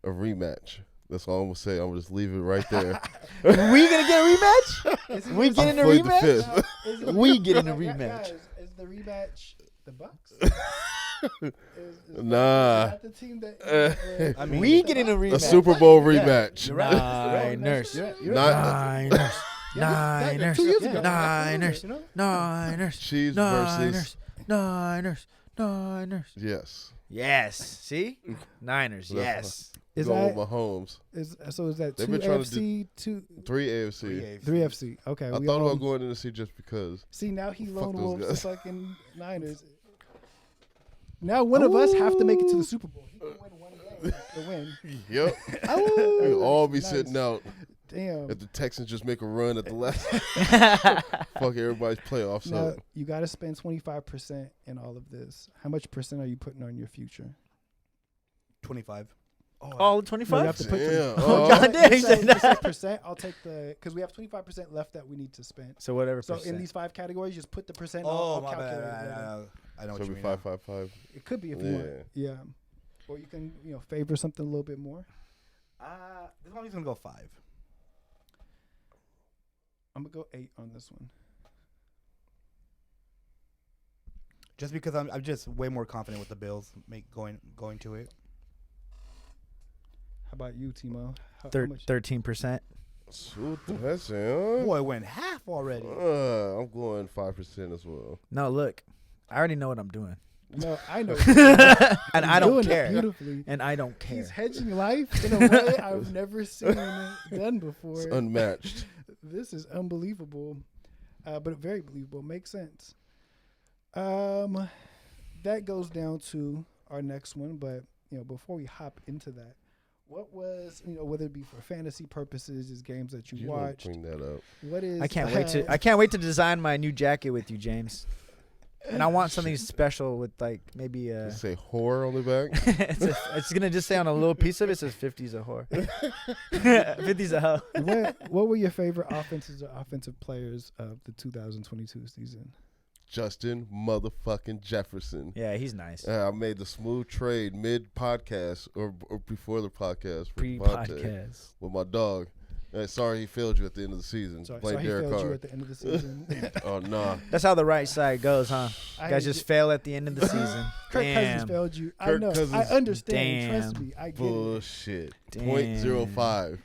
a rematch. That's all I'm going to say. I'm going to just leave it right there. We going to get a rematch? We getting a rematch? We getting a rematch. Is the rematch the Bucks? Nah. Is that the team that, I mean, we getting a rematch. A Super Bowl rematch. Niners. Niners. Niners. 2 years ago. Niners. You know? Niners. Chiefs Niners. versus. Niners. Yes. Yes. See? Niners. Yes. Is going that with Mahomes. is that They've 2 been trying to AFC, 2 3 AFC. 3 FC? Okay. I we thought all- about going in to see just because. See, now he Fuck lone those wolves the guys. fucking Niners. Now one of us have to make it to the Super Bowl. He can win one game to win. Yep. We'll all be Nice. sitting out Damn. if the Texans just make a run at the last. Fuck everybody's playoffs Now up. you got to spend 25% in all of this. How much percent are you putting on your future? 25. All No, you 25? have to put Damn. Oh, God damn. You say percent. I'll take because we have 25% left that we need to spend. So whatever So percent. in these 5 categories, just put the percent. Oh, I'll my calculate it bad. later. I know So what you we mean. 5-5-5. It could be if you want. Yeah. Or you can favor something a little bit more. This one is going to go 5. I'm gonna go 8 on this one. Just because I'm just way more confident with the Bills going to it. How about you, Timo? How much? 13%. So that's it. Boy, it went half already. I'm going 5% as well. No, look. I already know what I'm doing. No, I know. And I don't doing it care. beautifully. And I don't care. He's hedging life in a way I've never seen done before. It's unmatched. This is unbelievable, but very believable. Makes sense. That goes down to our next one, but before we hop into that, what was whether it be for fantasy purposes, is games that you watched? Bring that up. What is? I can't wait to design my new jacket with you, James. And I want something special with like maybe Does it say whore on the back? it's gonna just say on a little piece of it says 50's a whore. 50's a hoe. What were your favorite offensive players of the 2022 season? Justin motherfucking Jefferson. Yeah, he's nice. I made the smooth trade mid podcast or before the podcast for Pre-podcast. with my dog. Sorry he failed you at the end of the season. Sorry, Blame he Derek failed Carr. you at the end of the season. Oh nah. That's how the right side goes, huh? I Guys just fail at the end of the season. Kirk Damn. Cousins failed you. I Kirk know. Cousins- I understand. Trust Damn. me. I get it. Bullshit. Damn. 0.05.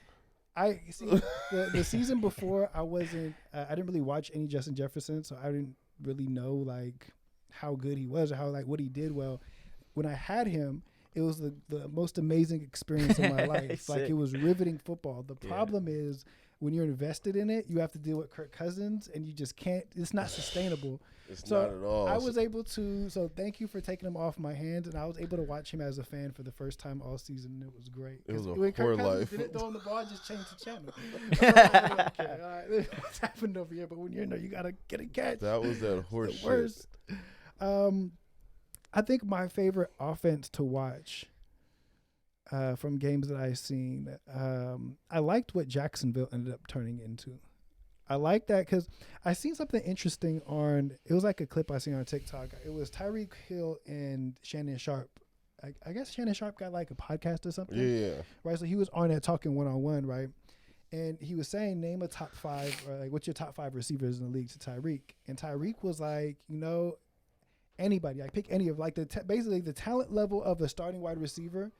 I see the season before I wasn't. I didn't really watch any Justin Jefferson, so I didn't really know like how good he was or how like what he did well. When I had him, it was the most amazing experience of my life. Like Sick. it was riveting football. The problem is when you're invested in it, you have to deal with Kirk Cousins, and you just can't. It's not sustainable. It's So not at all. I was able to. So thank you for taking him off my hands, and I was able to watch him as a fan for the first time all season. And it was great. It was 'Cause a when Kirk poor Cousins life. didn't throw on the ball, just change the channel. Okay, all right, what's happened over here? But when you're in there, you gotta get a catch. That was that horse the shit. worst. I think my favorite offense to watch from games that I've seen, I liked what Jacksonville ended up turning into. I like that because I seen something interesting it was like a clip I seen on TikTok. It was Tyreek Hill and Shannon Sharp. I guess Shannon Sharp got like a podcast or something. Yeah. Right. So he was on there talking one-on-one, right? And he was saying, name a top 5 or like what's your top 5 receivers in the league to Tyreek. And Tyreek was like, anybody. I pick any of like basically the talent level of a starting wide receiver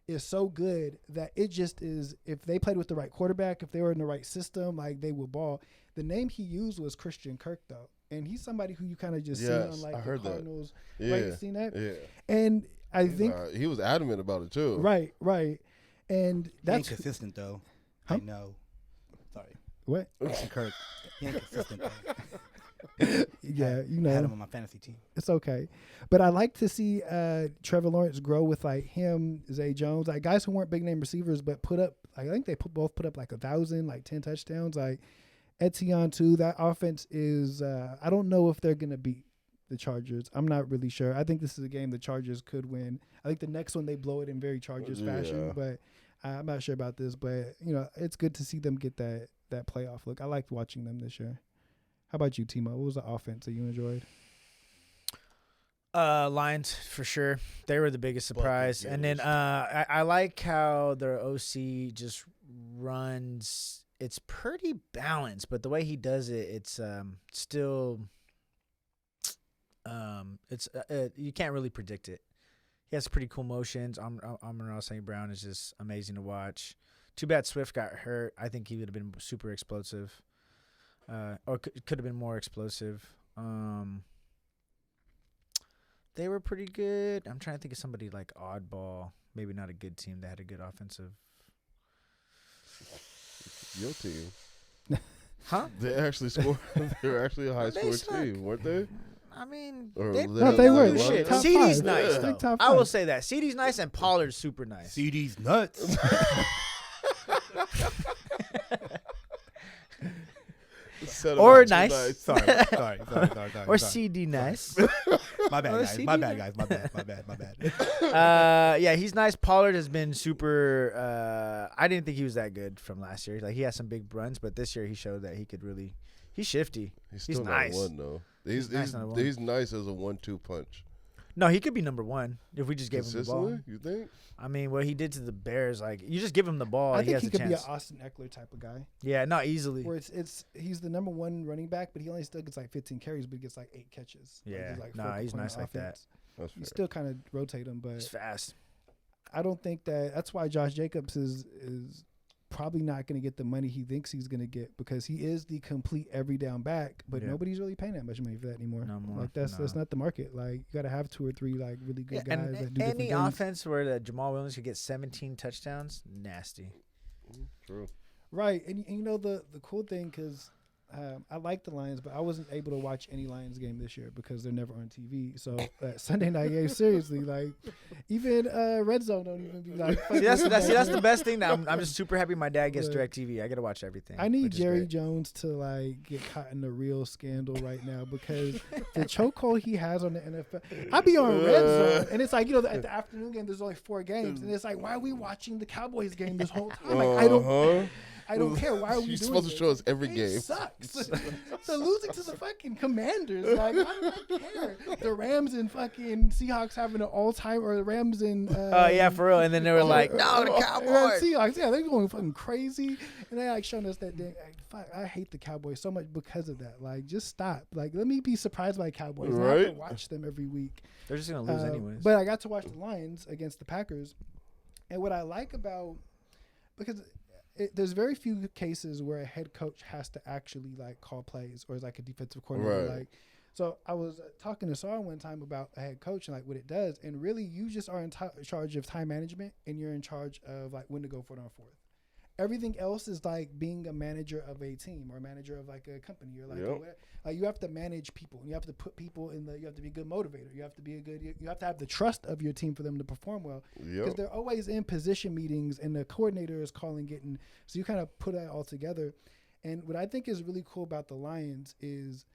is so good that it just is, if they played with the right quarterback, if they were in the right system, like they would ball. The name he used was Christian Kirk though. And he's somebody who you kind of just see on like I the heard Cardinals. that. Right? Yeah. You seen that? Yeah. And I think he was adamant about it too. right, and He ain't that's consistent though. Huh? I know. Sorry, what. Kirk. He ain't consistent though. Yeah, I had him on my fantasy team. It's okay. But I like to see Trevor Lawrence grow with like him, Zay Jones, like guys who weren't big name receivers, but put up, like, I think they both put up like 1,000, like 10 touchdowns. Like Etienne too. That offense is, I don't know if they're going to beat the Chargers. I'm not really sure. I think this is a game the Chargers could win. I think the next one they blow it in very Chargers fashion, but I'm not sure about this. But, you know, it's good to see them get that playoff look. I liked watching them this year. How about you, Timo? What was the offense that you enjoyed? Lions for sure. They were the biggest surprise. And then I like how their OC just runs. It's pretty balanced, but the way he does it, it's still it's you can't really predict it. He has pretty cool motions. Amon-Ra St. Brown is just amazing to watch. Too bad Swift got hurt. I think he would have been super explosive. Or could have been more explosive. They were pretty good. I'm trying to think of somebody like oddball. Maybe not a good team that had a good offensive. Your team. Huh? They actually scored. They were actually a high-scoring team, weren't they? I mean, they were. Shit. Top CD's five. nice, Yeah. though. Top I will five. say that. CD's nice and Pollard's super nice. CD's nuts. Or nice. Sorry. Or CD nice. My bad, Or guys. CD My bad, nice. guys. My bad. Yeah, he's nice. Pollard has been super. I didn't think he was that good from last year. Like he has some big runs, but this year he showed that he could really. He's shifty. He's still nice. not one though. He's nice number one. he's nice as a 1-2 punch. No, he could be number one if we just gave him the ball. Consistently, you think? I mean, what he did to the Bears, like you just give him the ball, I he think has he a could chance. be an Austin Eckler type of guy. Yeah, not easily. Where he's the number one running back, but he only still gets like 15 carries, but he gets like 8 catches. Yeah. Like Nah, he's focal point nice of like that. offense. That's fair. You still kind of rotate him, He's but fast. I don't think that's why Josh Jacobs is probably not going to get the money he thinks he's going to get because he is the complete every down back, but Yeah. nobody's really paying that much money for that anymore. No more. Like that's not the market. Like you got to have 2 or 3 like really good guys and that do any different things. offense where the Jamal Williams could get 17 touchdowns, nasty. True. Right, and you know the cool thing because I like the Lions, but I wasn't able to watch any Lions game this year because they're never on TV. So Sunday night game, seriously, like even Red Zone don't even be like. See, that's the best thing. That I'm just super happy my dad gets DirecTV. I gotta watch everything. I need which is Jerry great. Jones to like get caught in a real scandal right now because the chokehold he has on the NFL. I be on Red Zone and it's like at the afternoon game there's only 4 games and it's like why are we watching the Cowboys game this whole time? Like I don't care. Why are we You're doing supposed to this? show us every It game. sucks. They're losing to the fucking Commanders. Like, why do I care? The Rams and fucking Seahawks having an all-time, or the Rams and Yeah, for real. And then they were like, no, the Cowboys. Seahawks, yeah, they're going fucking crazy, and they like showing us that. Fuck, I hate the Cowboys so much because of that. Like, just stop. Like, let me be surprised by Cowboys. I have to Right. watch them every week. They're just gonna lose anyways. But I got to watch the Lions against the Packers, and what I like about because. There's very few cases where a head coach has to actually like call plays or is like a defensive coordinator. Right. Like, so I was talking to Saul one time about a head coach and like what it does, and really you just are in charge of time management and you're in charge of like when to go for it on 4th. Everything else is like being a manager of a team or a manager of like a company or like you have to manage people and you have to put people in you have to be a good motivator. You have to be you have to have the trust of your team for them to perform well because they're always in position meetings and the coordinator is calling it. And so you kind of put that all together. And what I think is really cool about the Lions is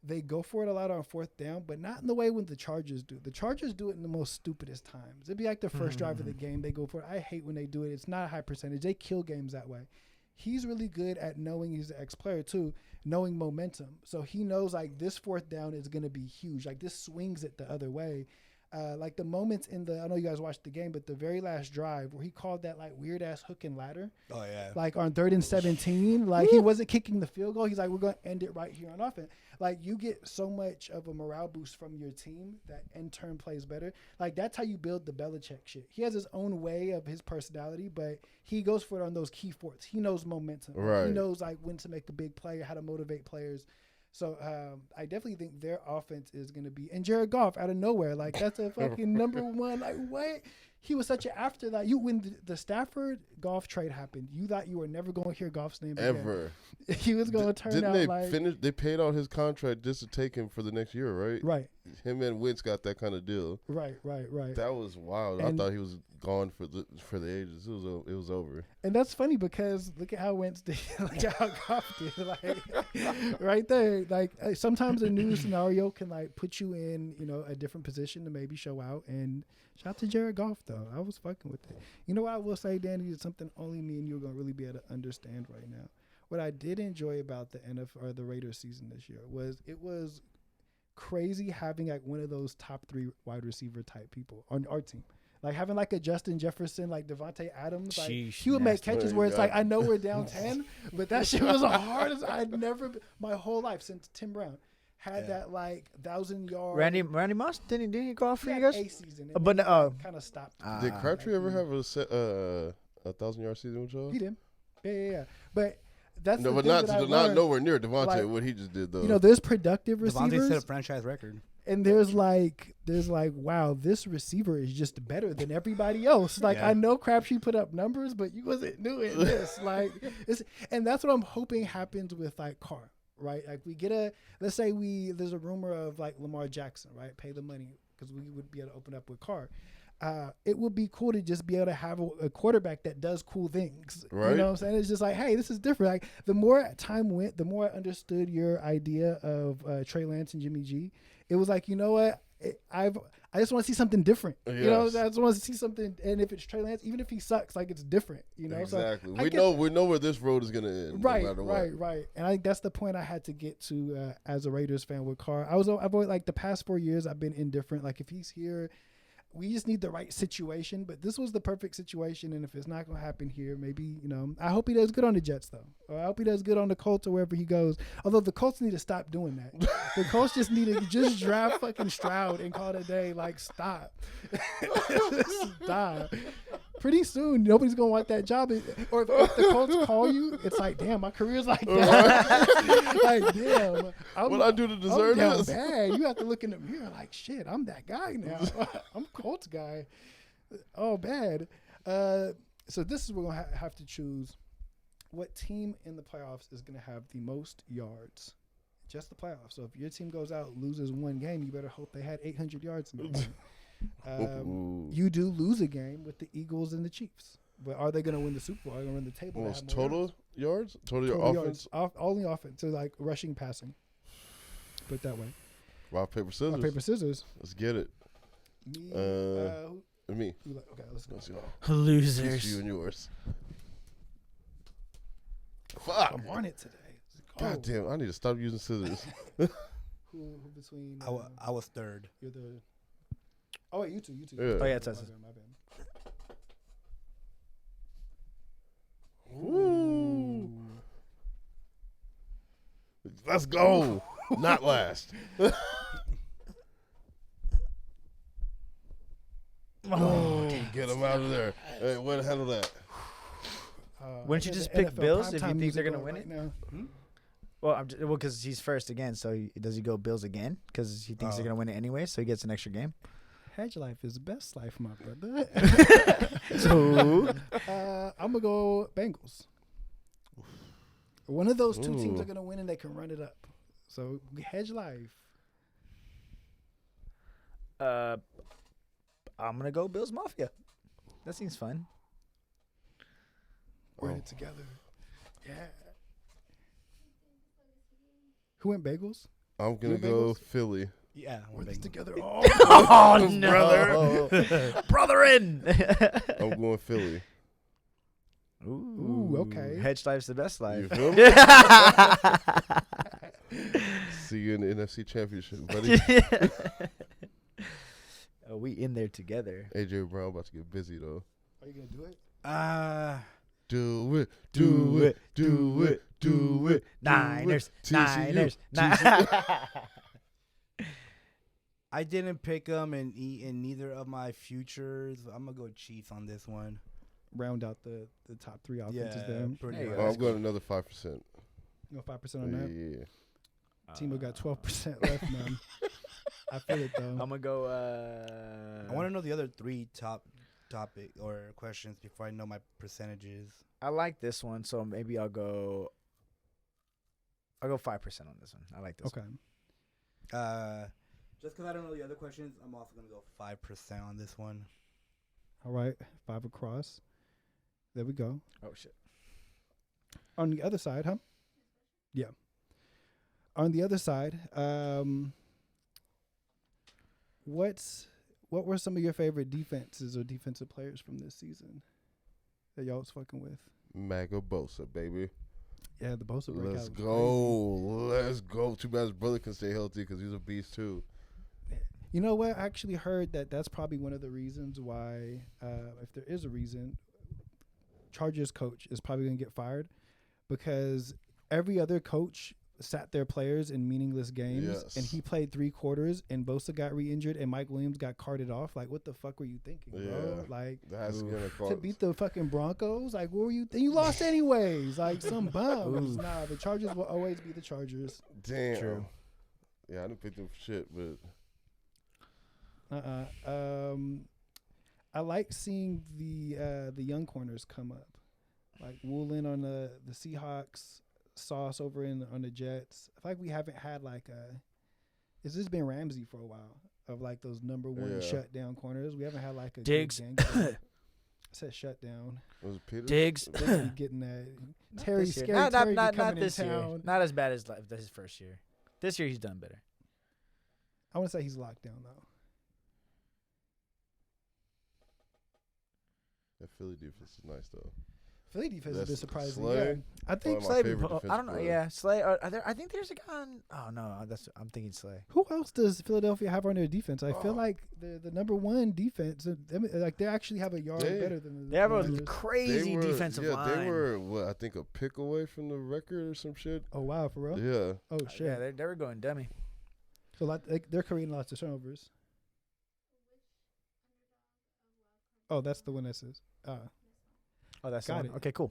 they go for it a lot on 4th down, but not in the way when the Chargers do. The Chargers do it in the most stupidest times. It'd be like the first drive of the game. They go for it. I hate when they do it. It's not a high percentage. They kill games that way. He's really good at knowing he's an ex-player too, knowing momentum. So he knows like this 4th down is going to be huge. Like this swings it the other way. Like the moments I know you guys watched the game, but the very last drive where he called that like weird ass hook and ladder. Oh yeah. Like on 3rd and 17, like he wasn't kicking the field goal. He's like, we're going to end it right here on offense. Like you get so much of a morale boost from your team that in turn plays better. Like that's how you build the Belichick shit. He has his own way of his personality, but he goes for it on those key fourths. He knows momentum. Right. He knows like when to make a big play, how to motivate players. So I definitely think their offense is going to be, and Jared Goff out of nowhere, like that's a fucking number one. Like what? He was such an afterthought. You when the Stafford Goff trade happened, you thought you were never going to hear Goff's name again. Ever. He was going to turn Didn't out they like finish? They paid out his contract just to take him for the next year, right? right, Him and Wentz got that kind of deal. right. That was wild. And- I thought he was gone for the ages. It was over. And that's funny because look at how Wentz did, look at how Goff did, like right there. Like sometimes a new scenario can like put you in, a different position to maybe show out. And shout out to Jared Goff though. I was fucking with it. You know what I will say, Danny, is something only me and you are gonna really be able to understand right now. What I did enjoy about the NFL or the Raiders season this year was it was crazy having like one of those top 3 wide receiver type people on our team. Like having like a Justin Jefferson, like Devontae Adams, like Sheesh, he would make nasty. catches where it's like I know we're down 10, but that shit was the hardest I'd never my whole life since Tim Brown had that like 1,000-yard. Randy Moss didn't he go off for he you had guys? a season, But no, kind of stopped. Did Crabtree ever have a 1,000-yard season with y'all? He did, yeah. But that's No, the but thing not that I not learned. nowhere near Devontae. like, What he just did though. There's productive Devontae set a receivers, franchise record. and there's like, wow, this receiver is just better than everybody else. Like, Yeah. I know Crabtree put up numbers, but you wasn't doing this. Like, and that's what I'm hoping happens with like Carr, right? Like, we get let's say there's a rumor of like Lamar Jackson, right? Pay the money because we would be able to open up with Carr. It would be cool to just be able to have a quarterback that does cool things. Right. You know what I'm saying? It's just like, hey, this is different. Like the more time went, the more I understood your idea of Trey Lance and Jimmy G. It was like, you know what? I just want to see something different. You know, Yes. I just want to see something. And if it's Trey Lance, even if he sucks, like it's different. You know, Exactly. So We know where this road is gonna end. Right, no matter what. right. And I think that's the point I had to get to as a Raiders fan with Carr. I've always like the past 4 years I've been indifferent. Like if he's here, we just need the right situation. But this was the perfect situation, and if it's not gonna happen here, maybe I hope he does good on the Jets though. Or I hope he does good on the Colts or wherever he goes. Although the Colts need to stop doing that. The Colts just need to just draft fucking Stroud and call it a day. Like stop, stop. Pretty soon, nobody's gonna want that job. Or if the Colts call you, it's like, damn, my career's like that. Like, damn, What I do to deserve I'm down this? bad. You have to look in the mirror like, shit, I'm that guy now. I'm Colts guy. Oh, bad. So this is where we're gonna have to choose what team in the playoffs is gonna have the most yards. Just the playoffs. So if your team goes out, loses one game, you better hope they had 800 yards in the game. You do lose a game with the Eagles and the Chiefs, but are they going to win the Super Bowl? Are they going to win the table? Almost to have more total yards? Total Total offense? yards. Only offense. So like rushing, passing. Put it that way. Rock, paper, scissors. Rock, paper, scissors. Let's get it. Me. Me. Okay, let's go. Let's go. Losers. It's you and yours. Fuck. I'm on it today. God damn, I need to stop using scissors. Who between? I was third. You're the. Oh wait, you two. Yeah. Oh yeah, it's us. My bad. Woo. Let's go. Not last. Oh, get him out of there. Hey, way to handle that. Wouldn't you I got just the pick NFL Bills if you primetime think music they're gonna going win right it? now. Well, because he's first again, so does he go Bills again? Because he thinks they're gonna win it anyway, so he gets an extra game. Hedge life is best life, my brother. So I'm gonna go Bengals. One of those two teams Ooh. are gonna win, and they can run it up. So hedge life. I'm gonna go Bills Mafia. That seems fun. We're in it together. Yeah. Who went Bagels? I'm going to You go Bengals? Philly. Yeah, We're this together. Oh no, brother! I'm going Philly. Ooh, okay. Hedge life's the best You life. feel me? See you in the NFC Championship, buddy. Oh, we in there together. AJ Brown about to get busy, though. Are you gonna do it? Do it, do it, do it, do it. Niners, TCU, Niners, I didn't pick them in neither of my futures. I'm gonna go Chiefs on this one. Round out the top three offenses Yeah, there. pretty There you much. go. Oh, I'm going another 5%. You know, 5% on that. Yeah. Timo got 12% left, man. I feel it though. I'm gonna go. I want to know the other 3 top topic or questions before I know my percentages. I like this one, so maybe I'll go. I'll go 5% on this one. I like this. Okay. Just because I don't know the other questions, I'm also gonna go 5% on this one. All right. 5 across. There we go. Oh shit. On the other side, huh? Yeah. On the other side, what were some of your favorite defenses or defensive players from this season that y'all was fucking with? Maga Bosa, baby. Yeah, the Bosa breakout. Let's was go. Let's go. Too bad his brother can stay healthy because he's a beast too. crazy. You know what? I actually heard that that's probably one of the reasons why, if there is a reason, Chargers coach is probably going to get fired because every other coach sat their players in meaningless games, Yes. and he played 3 quarters, and Bosa got re-injured, and Mike Williams got carted off. Like, what the fuck were you thinking, bro? Yeah. Like, That's gonna to cause. beat the fucking Broncos? Like, what were you? You lost anyways. Like, some bums. Oof. Nah, the Chargers will always be the Chargers. Damn. True. Yeah, I didn't pick them for shit, but I like seeing the young corners come up, like Woolen on the Seahawks, Sauce over on the Jets. I feel like we haven't had like it's just been Ramsey for a while of like those number 1 Yeah. shutdown corners. We haven't had like a Diggs. good gangster. I said shutdown. was it Peter? Diggs. Definitely getting that. Terry, This year. scary Not, Terry not, be not coming this in year. town. Not as bad as his first year. This year he's done better. I want to say he's locked down though. That Philly defense is nice though. Philly defense has been That's surprising. Slay. Yeah. I think my Slay. favorite I don't defensive know. player. Yeah, Slay. Are there, I think there's a guy on. Oh no, I'm thinking Slay. who else does Philadelphia have on their defense? I feel like the number 1 defense, like they actually have a yard They- better than the They have a Niners. crazy defensive yeah, line. they were what I think a pick away from the record or some shit. Oh wow, for real? Yeah, Oh shit. Yeah, they were going dummy. So they're creating lots of turnovers. Oh, that's the one that says Oh, that's Got the one. it. Okay, cool.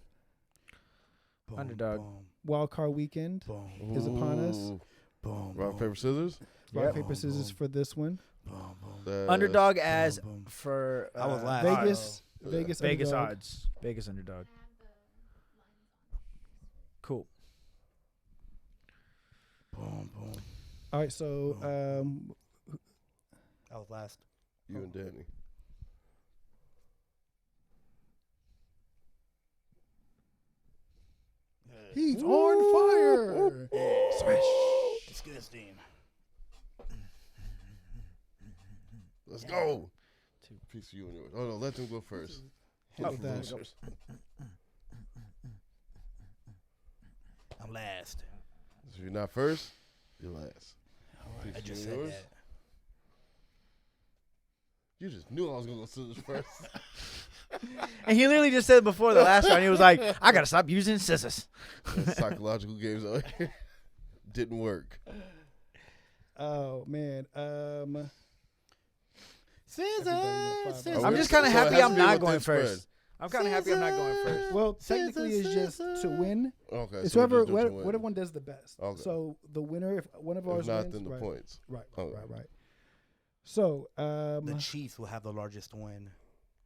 Boom, Underdog. Boom, wild card weekend. boom, Is upon us. Ooh. boom, Rock boom, paper scissors. Rock Yep. paper scissors Boom. for this one. boom, boom. That- Underdog as boom. for I was last. Vegas, Yeah. Vegas, Vegas underdog. odds. Vegas underdog. Cool. Boom, boom. All right, so I was last. You and Danny. he's on fire. Smash. Disgusting. Let's go. Piece of you and yours. Oh no, let them go first. Hit with that. Losers. I'm last. If you're not first, you're last. Piece I of just you said and yours. that. You just knew I was gonna go scissors first. And he literally just said before the last round, he was like, I gotta stop using scissors. That psychological games out here didn't work. Oh man. Scissors. scissors. I'm just kind of So it happy has I'm to be not with going this spread. first. I'm kind of happy I'm not going first. Well, technically, it's just to win. Okay. It's so we whoever, just do it to win. whatever one does the best. Okay. So the winner, if one of ours If not, wins, then the right, points. right, Okay. right. So, The Chiefs will have the largest win.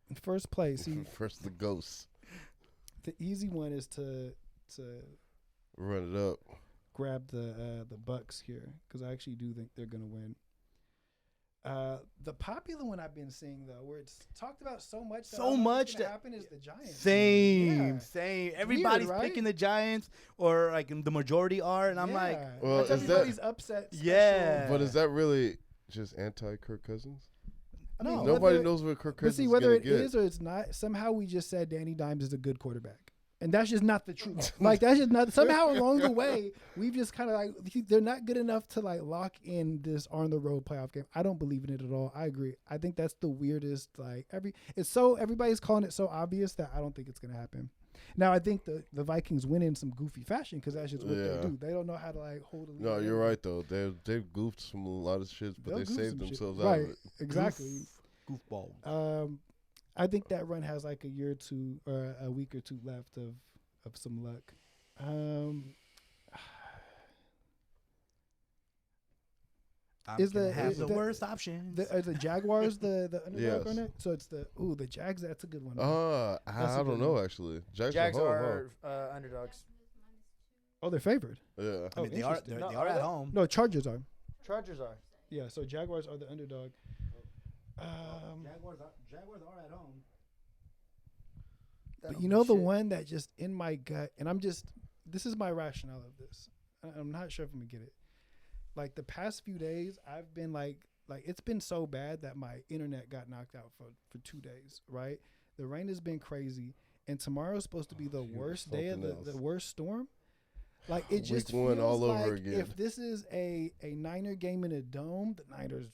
in first place, First the ghosts. the easy one is to Run it up. grab the Bucks here because I actually do think they're gonna win. The popular one I've been seeing though, where it's talked about so much, that I So don't know what's much gonna that- happen is the Giants. Same, Yeah. same. Everybody's right? picking the Giants, or like the majority are, and I'm like, Yeah. Well, That's is that- everybody's upset. special. Yeah. But is that really just anti Kirk Cousins? I mean, Nobody whether- knows what Kirk But Cousins see, is whether gonna it get. is or it's not, somehow we just said Danny Dimes is a good quarterback. And that's just not the truth. Like, that's just not, somehow along the way, we've just kind of like, they're not good enough to like lock in this on the road playoff game. I don't believe in it at all. I agree. I think that's the weirdest, like, everybody's calling it so obvious that I don't think it's going to happen. Now, I think the Vikings win in some goofy fashion because that's just what Yeah. they do. They don't know how to like hold a lead. No, you're right though. They've goofed some a lot of shit, but They'll they goof saved some shit. themselves out Right, of it. exactly. goofball. I think that run has like a year or two or a week or two left of some luck. I'm Is gonna the- have is the the- worst options? Are the Jaguars the underdog Yes. on it? So it's the Jags. That's a good one. I That's a don't good know one. actually. Jags, Jags home, are underdogs. Oh, they're favored. huh? Yeah. I mean, they are interesting. they No, are are at they? home. No, Chargers are. Chargers are. Yeah, so Jaguars are the underdog. Jaguars are at home. But you know the one that just in my gut, and this is my rationale of this. I'm not sure if I'm gonna get it. Like the past few days, I've been like it's been so bad that my internet got knocked out for 2 days. Right, the rain has been crazy, and tomorrow's supposed to be the worst day of something the else. worst storm. Like it just Week one feels all over like again. if this is a Niner game in a dome, the Niners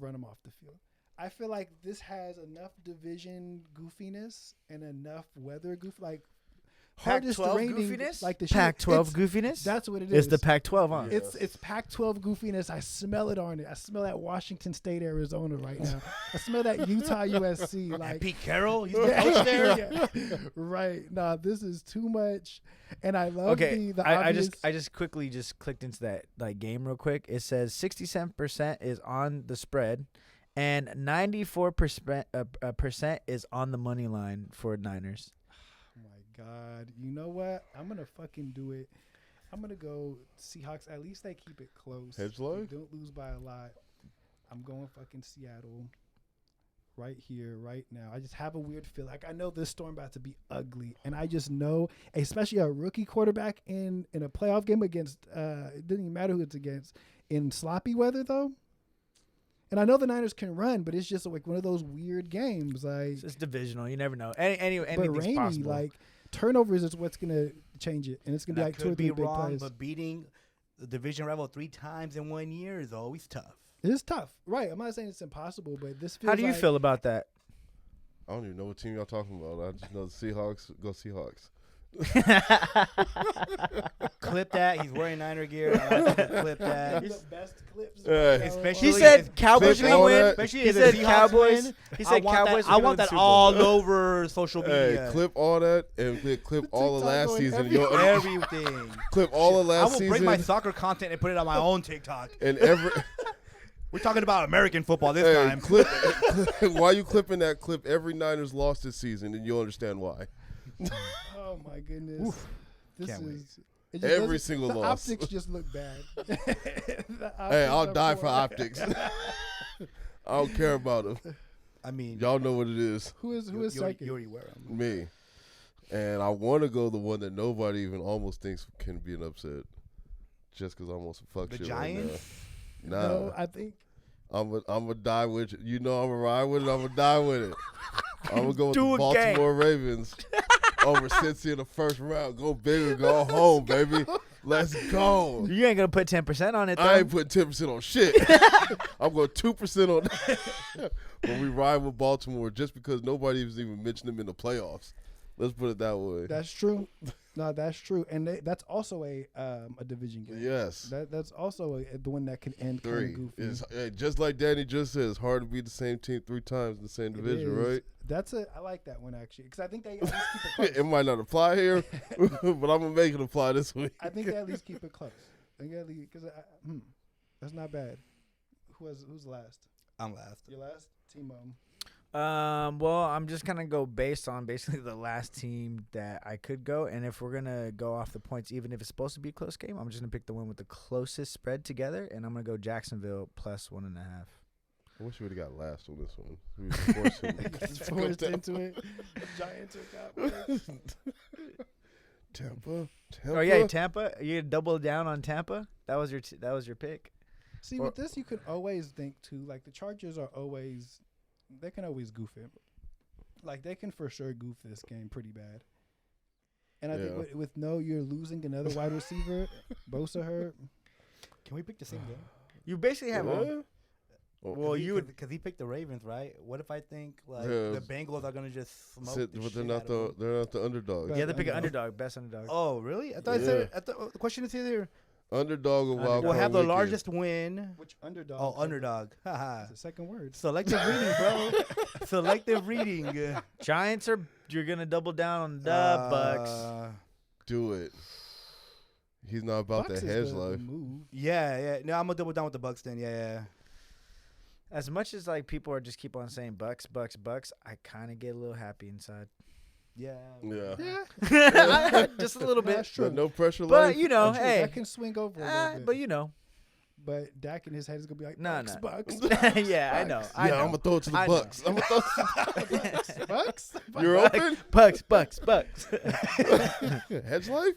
run them off the field. I feel like this has enough division goofiness and enough weather like hardest Pac-12 raining, goofiness? like the Pac-12 shit. goofiness? That's what it It's is. the Pac-12, huh? Yeah. It's Pac-12 goofiness. I smell it on it. I smell that Washington State, Arizona right now. I smell that Utah, USC. Like Pete Carroll, he's the coach there. yeah. Right. Nah, this is too much. And I love Okay, the I obvious. just quickly just clicked into that like game real quick. It says 67% is on the spread, and 94% percent is on the money line for Niners. Oh my God. You know what? I'm gonna fucking do it. I'm gonna go Seahawks. At least they keep it close. Hedge They line? don't lose by a lot. I'm going fucking Seattle. Right here, right now. I just have a weird feel. Like I know this storm about to be ugly, and I just know, especially a rookie quarterback in a playoff game against. It doesn't even matter who it's against in sloppy weather though. And I know the Niners can run, but it's just like one of those weird games. Like, It's divisional. You never know. but Anything's rainy, possible. like turnovers is what's gonna change it, and it's gonna be I like 2 or could 3 be big wrong, plays. but beating the division rival 3 times in 1 year is always tough. It is tough, right? I'm not saying it's impossible, but this feels. How do you like, feel about that? I don't even know what team y'all talking about. I just know the Seahawks. Go Seahawks. Clip that. He's wearing Niner gear. I want you to clip that. The best clips. Especially He said if- Cowboys Clip gonna all win. that. Especially He if the said Seahawks Cowboys. win, He I said want Cowboys. that, I want that all over social media. Hey, clip all that and clip all of TikTok last going season. everywhere. Everything. Clip all of I last will season bring my soccer content and put it on my own TikTok. and every. We're talking about American football this Hey, time. clip. While you clipping that clip, every Niners lost this season, and you'll understand why. Oh my goodness. This Can't wait. is it just Every doesn't- single the loss. optics just look bad. The Hey, optics I'll are die for poor. optics. I don't care about them. I mean, Y'all know what it is. Who is you second? already wear them. Me. And I want to go the one that nobody even almost thinks can be an upset. Just because I want some fuck The shit Giants? right now. Nah. No, I think I'm gonna die with it. You know I'm gonna ride with it. I'm gonna die with it. I'm gonna go with Do the a gang. Baltimore Ravens over Cincy in the first round. Go big or go home, baby. Let's go. You ain't gonna put 10% on it though. I ain't putting 10% on shit. I'm going 2% on that. When we ride with Baltimore, just because nobody was even mentioned them in the playoffs. Let's put it that way. that's true. No, that's true, and that's also a division game. Yes. That's also the one that can end kind 3 of goofy. is just like Danny just said. It's hard to beat the same team 3 times in the same It division, is. right? I like that one actually because I think they at least keep it close. It might not apply here, but I'm gonna make it apply this week. I think they at least keep it close. Because that's not bad. Who's last? I'm last. Your last Timo. Well, I'm just gonna go based on basically the last team that I could go, and if we're gonna go off the points, even if it's supposed to be a close game, I'm just gonna pick the one with the closest spread together, and I'm gonna go Jacksonville plus 1.5. I wish we would have got last on this one. We were forced to go Forced down. into it. Giants or Cowboys. Tampa. Oh yeah, Tampa. You double down on Tampa. That was your pick. See, with this, you could always think too. Like the Chargers are always, they can always goof it. Like they can for sure goof this game pretty bad. And I Yeah. think with you're losing another wide receiver, Bosa hurt. Can we pick the same game? You basically have Yeah. Well, you would because he picked the Ravens, right? What if I think like Yeah. the Bengals are gonna just smoke Sit, the but shit they're not out of them? they're not the underdogs. Right. you have to pick an Underdog. underdog, best underdog. Oh, really? I thought Yeah. the question is either Underdog of wild we'll card have the weekend. largest win. Which underdog? Oh, underdog. Haha. That's the second word. Selective reading, bro. Selective reading. Giants are you're gonna double down on the Bucks. Do it. He's not about Bucks that is hedge the life. move. Yeah. No, I'm gonna double down with the Bucks then. Yeah. As much as like people are just keep on saying Bucks, I kind of get a little happy inside. Yeah. Yeah. Yeah, Just a little bit. that's true. But no pressure But life. you know, True, hey, that can swing over a little bit. but you know, But Dak in his head is gonna be like, Nah, Bucks, nah. Bucks, yeah, I know. I yeah, know. I'm gonna throw it to the I know. Bucks. I'm gonna throw it to the Bucks. You're open? Bucks. Hedge life?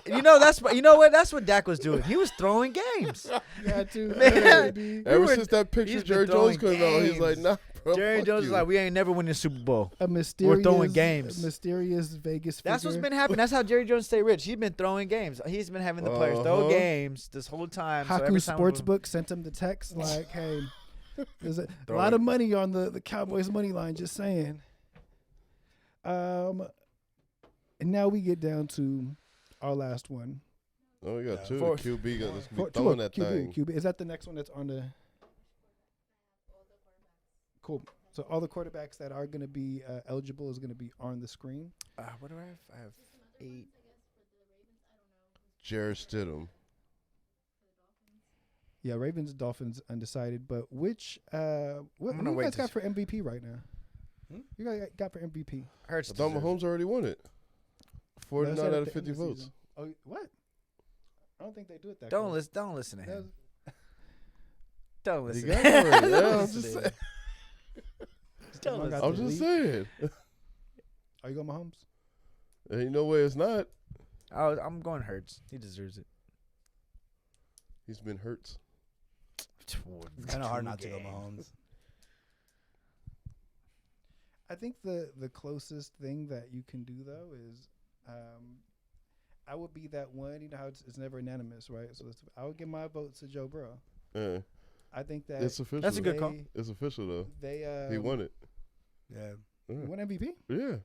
You know that's what Dak was doing. He was throwing games. You had to, Man. baby. Ever were- since that picture he's been Jerry Jones throwing came out, he's like, games. nah, bro. Jerry fuck Jones you. is like, we ain't never winning the Super Bowl. A mysterious, throwing games. Mysterious Vegas figure. That's what's been happening. That's how Jerry Jones stay rich. He's been throwing games. He's been having the players throw Uh-huh. games this whole time. So Haku every time Sportsbook sent him the text like, "Hey, there's a Throw lot it. of money on the Cowboys money line." Just saying. And now we get down to our last one. Oh, we got two. Fourth. QB got this For- be throwing two, that QB, thing. QB. Is that the next one that's on the? Cool. So all the quarterbacks that are going to be eligible is going to be on the screen. what do I have? I have 8. Jared Stidham. Yeah, Ravens, Dolphins, undecided. But which what I'm gonna who you wait guys to got see. for MVP right now? You guys got for MVP? Hurts. I thought Mahomes already won it. 49 That's out at of the 50 end the votes. season. Oh, what? I don't think they do it that. Don't close. listen. Don't listen to That him. was- Don't He listen. got to it him. already. Don't Yeah, I'm listen just to him. saying. Don't Someone listen. got I'm the just lead. saying. Are you going Mahomes? Ain't no way it's not. I'm going Hurts. He deserves it. He's been hurt. It's kind of hard not to go Mahomes. I think the closest thing that you can do though is, I would be that one. You know how it's never unanimous, right? So I would give my vote to Joe Burrow. Yeah. I think that It's official. That's a good call. It's official, though. They He won it. Yeah. Yeah. Won MVP. Yeah. I didn't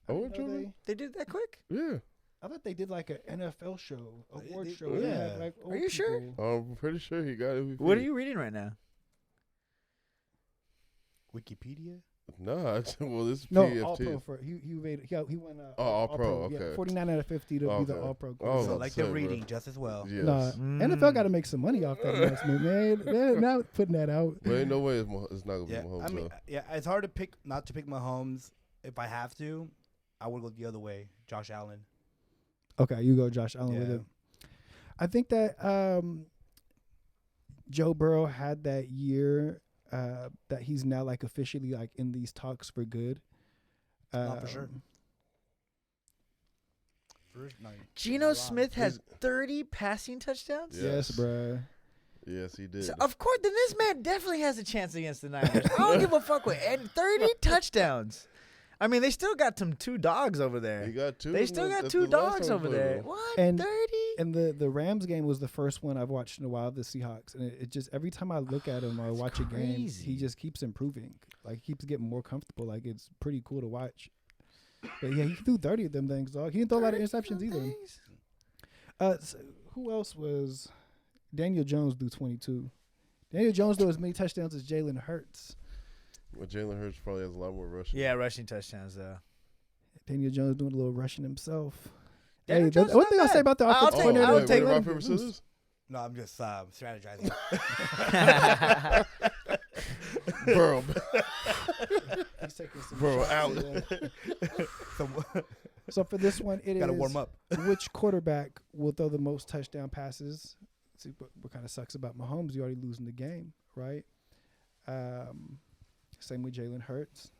won know Joe. They did that quick? Yeah. I thought they did like an NFL show, award they- show. yeah. They had, like, Are old you sure? people. I'm pretty sure he got MVP. What are you reading right now? Wikipedia. Nah, well, this is No, PFT. All Pro for he won. All Pro, Yeah, okay. 49 out of 50 to be the Okay. All Pro. Oh, quarterback. So about like to the say, bro. reading just as well. Yes. Nah, Mm. NFL got to make some money off that announcement, man. They're not putting that out. But ain't no way it's not gonna Yeah, be Mahomes. I mean, though. yeah, it's hard to pick not to pick Mahomes. If I have to, I would go the other way. Josh Allen. Okay, you go, Josh Allen, with Yeah. it. I think that Joe Burrow had that year that he's now like officially like in these talks for good. No, for sure. Um, Geno Smith has 30 passing touchdowns? Yes, bruh. Yes, he did. So of course, then this man definitely has a chance against the Niners. I don't give a fuck with 30 touchdowns. I mean, they still got some 2 dogs over there. He got 2. They still got That's 2 the last dogs time over we played there. him. What? And- 30? And the Rams game was the first one I've watched in a while, the Seahawks. And it just, every time I look at him or That's watch a game, crazy. he just keeps improving. Like, he keeps getting more comfortable. Like, it's pretty cool to watch. But yeah, he can do 30 of them things, dog. He didn't throw a lot of interceptions either. So who else was Daniel Jones do 22? Daniel Jones threw as many touchdowns as Jalen Hurts. Well, Jalen Hurts probably has a lot more rushing. Yeah, rushing touchdowns, though. Daniel Jones doing a little rushing himself. Daniel Hey, Jones is one not thing I'll bad. say about the I'll offensive take- coordinator, I'll wait, take what, one. rock, paper, scissors? No, I'm just strategizing. Burrow. he's taking some Bro, shots, out. yeah. So for this one, it is Gotta warm up. which quarterback will throw the most touchdown passes. See what kind of sucks about Mahomes? You already losing the game, right? Same with Jalen Hurts.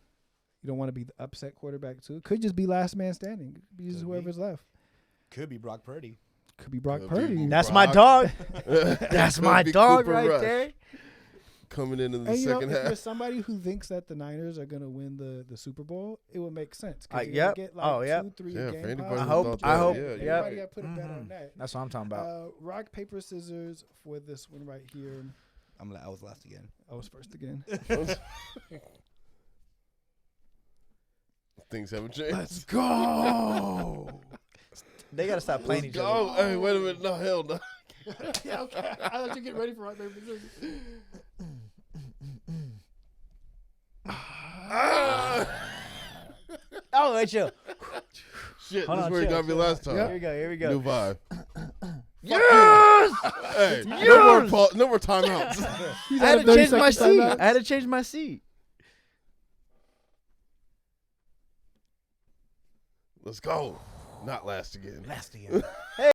You don't want to be the upset quarterback too. Could just be last man standing. Could be just Could be. whoever's left. Could be Brock Purdy. Could be Brock Could be Purdy. That's Brock. my dog. That's Could my be dog Cooper right Rush there. Coming in the And you know, second if you're half. somebody who thinks that the Niners are going to win the Super Bowl, it would make sense. 'Cause you're yep. gonna get like Oh, yep. 2-3 Yeah, a for game. anybody possibly. I hope- thought I that, hope- yeah, yep. Everybody got to put a bet on Mhm. that. That's what I'm talking about. Rock, paper, scissors for this one right here. I was last again. I was first again. Things haven't changed. Let's go. They got to stop playing Let's each other. go. Hey, wait a minute. No, hell no. Yeah, okay. I let you get ready for rock, paper, scissors. Oh, wait, chill. shit, Hold this is on, where you chill, got me chill. last time. Here we go. Here we go. New vibe. Yes! Hey, Yes! no more timeouts. He's I had out to of change 30 my second seat. timeout. I had to change my seat. Let's go. Not last again. Nasty.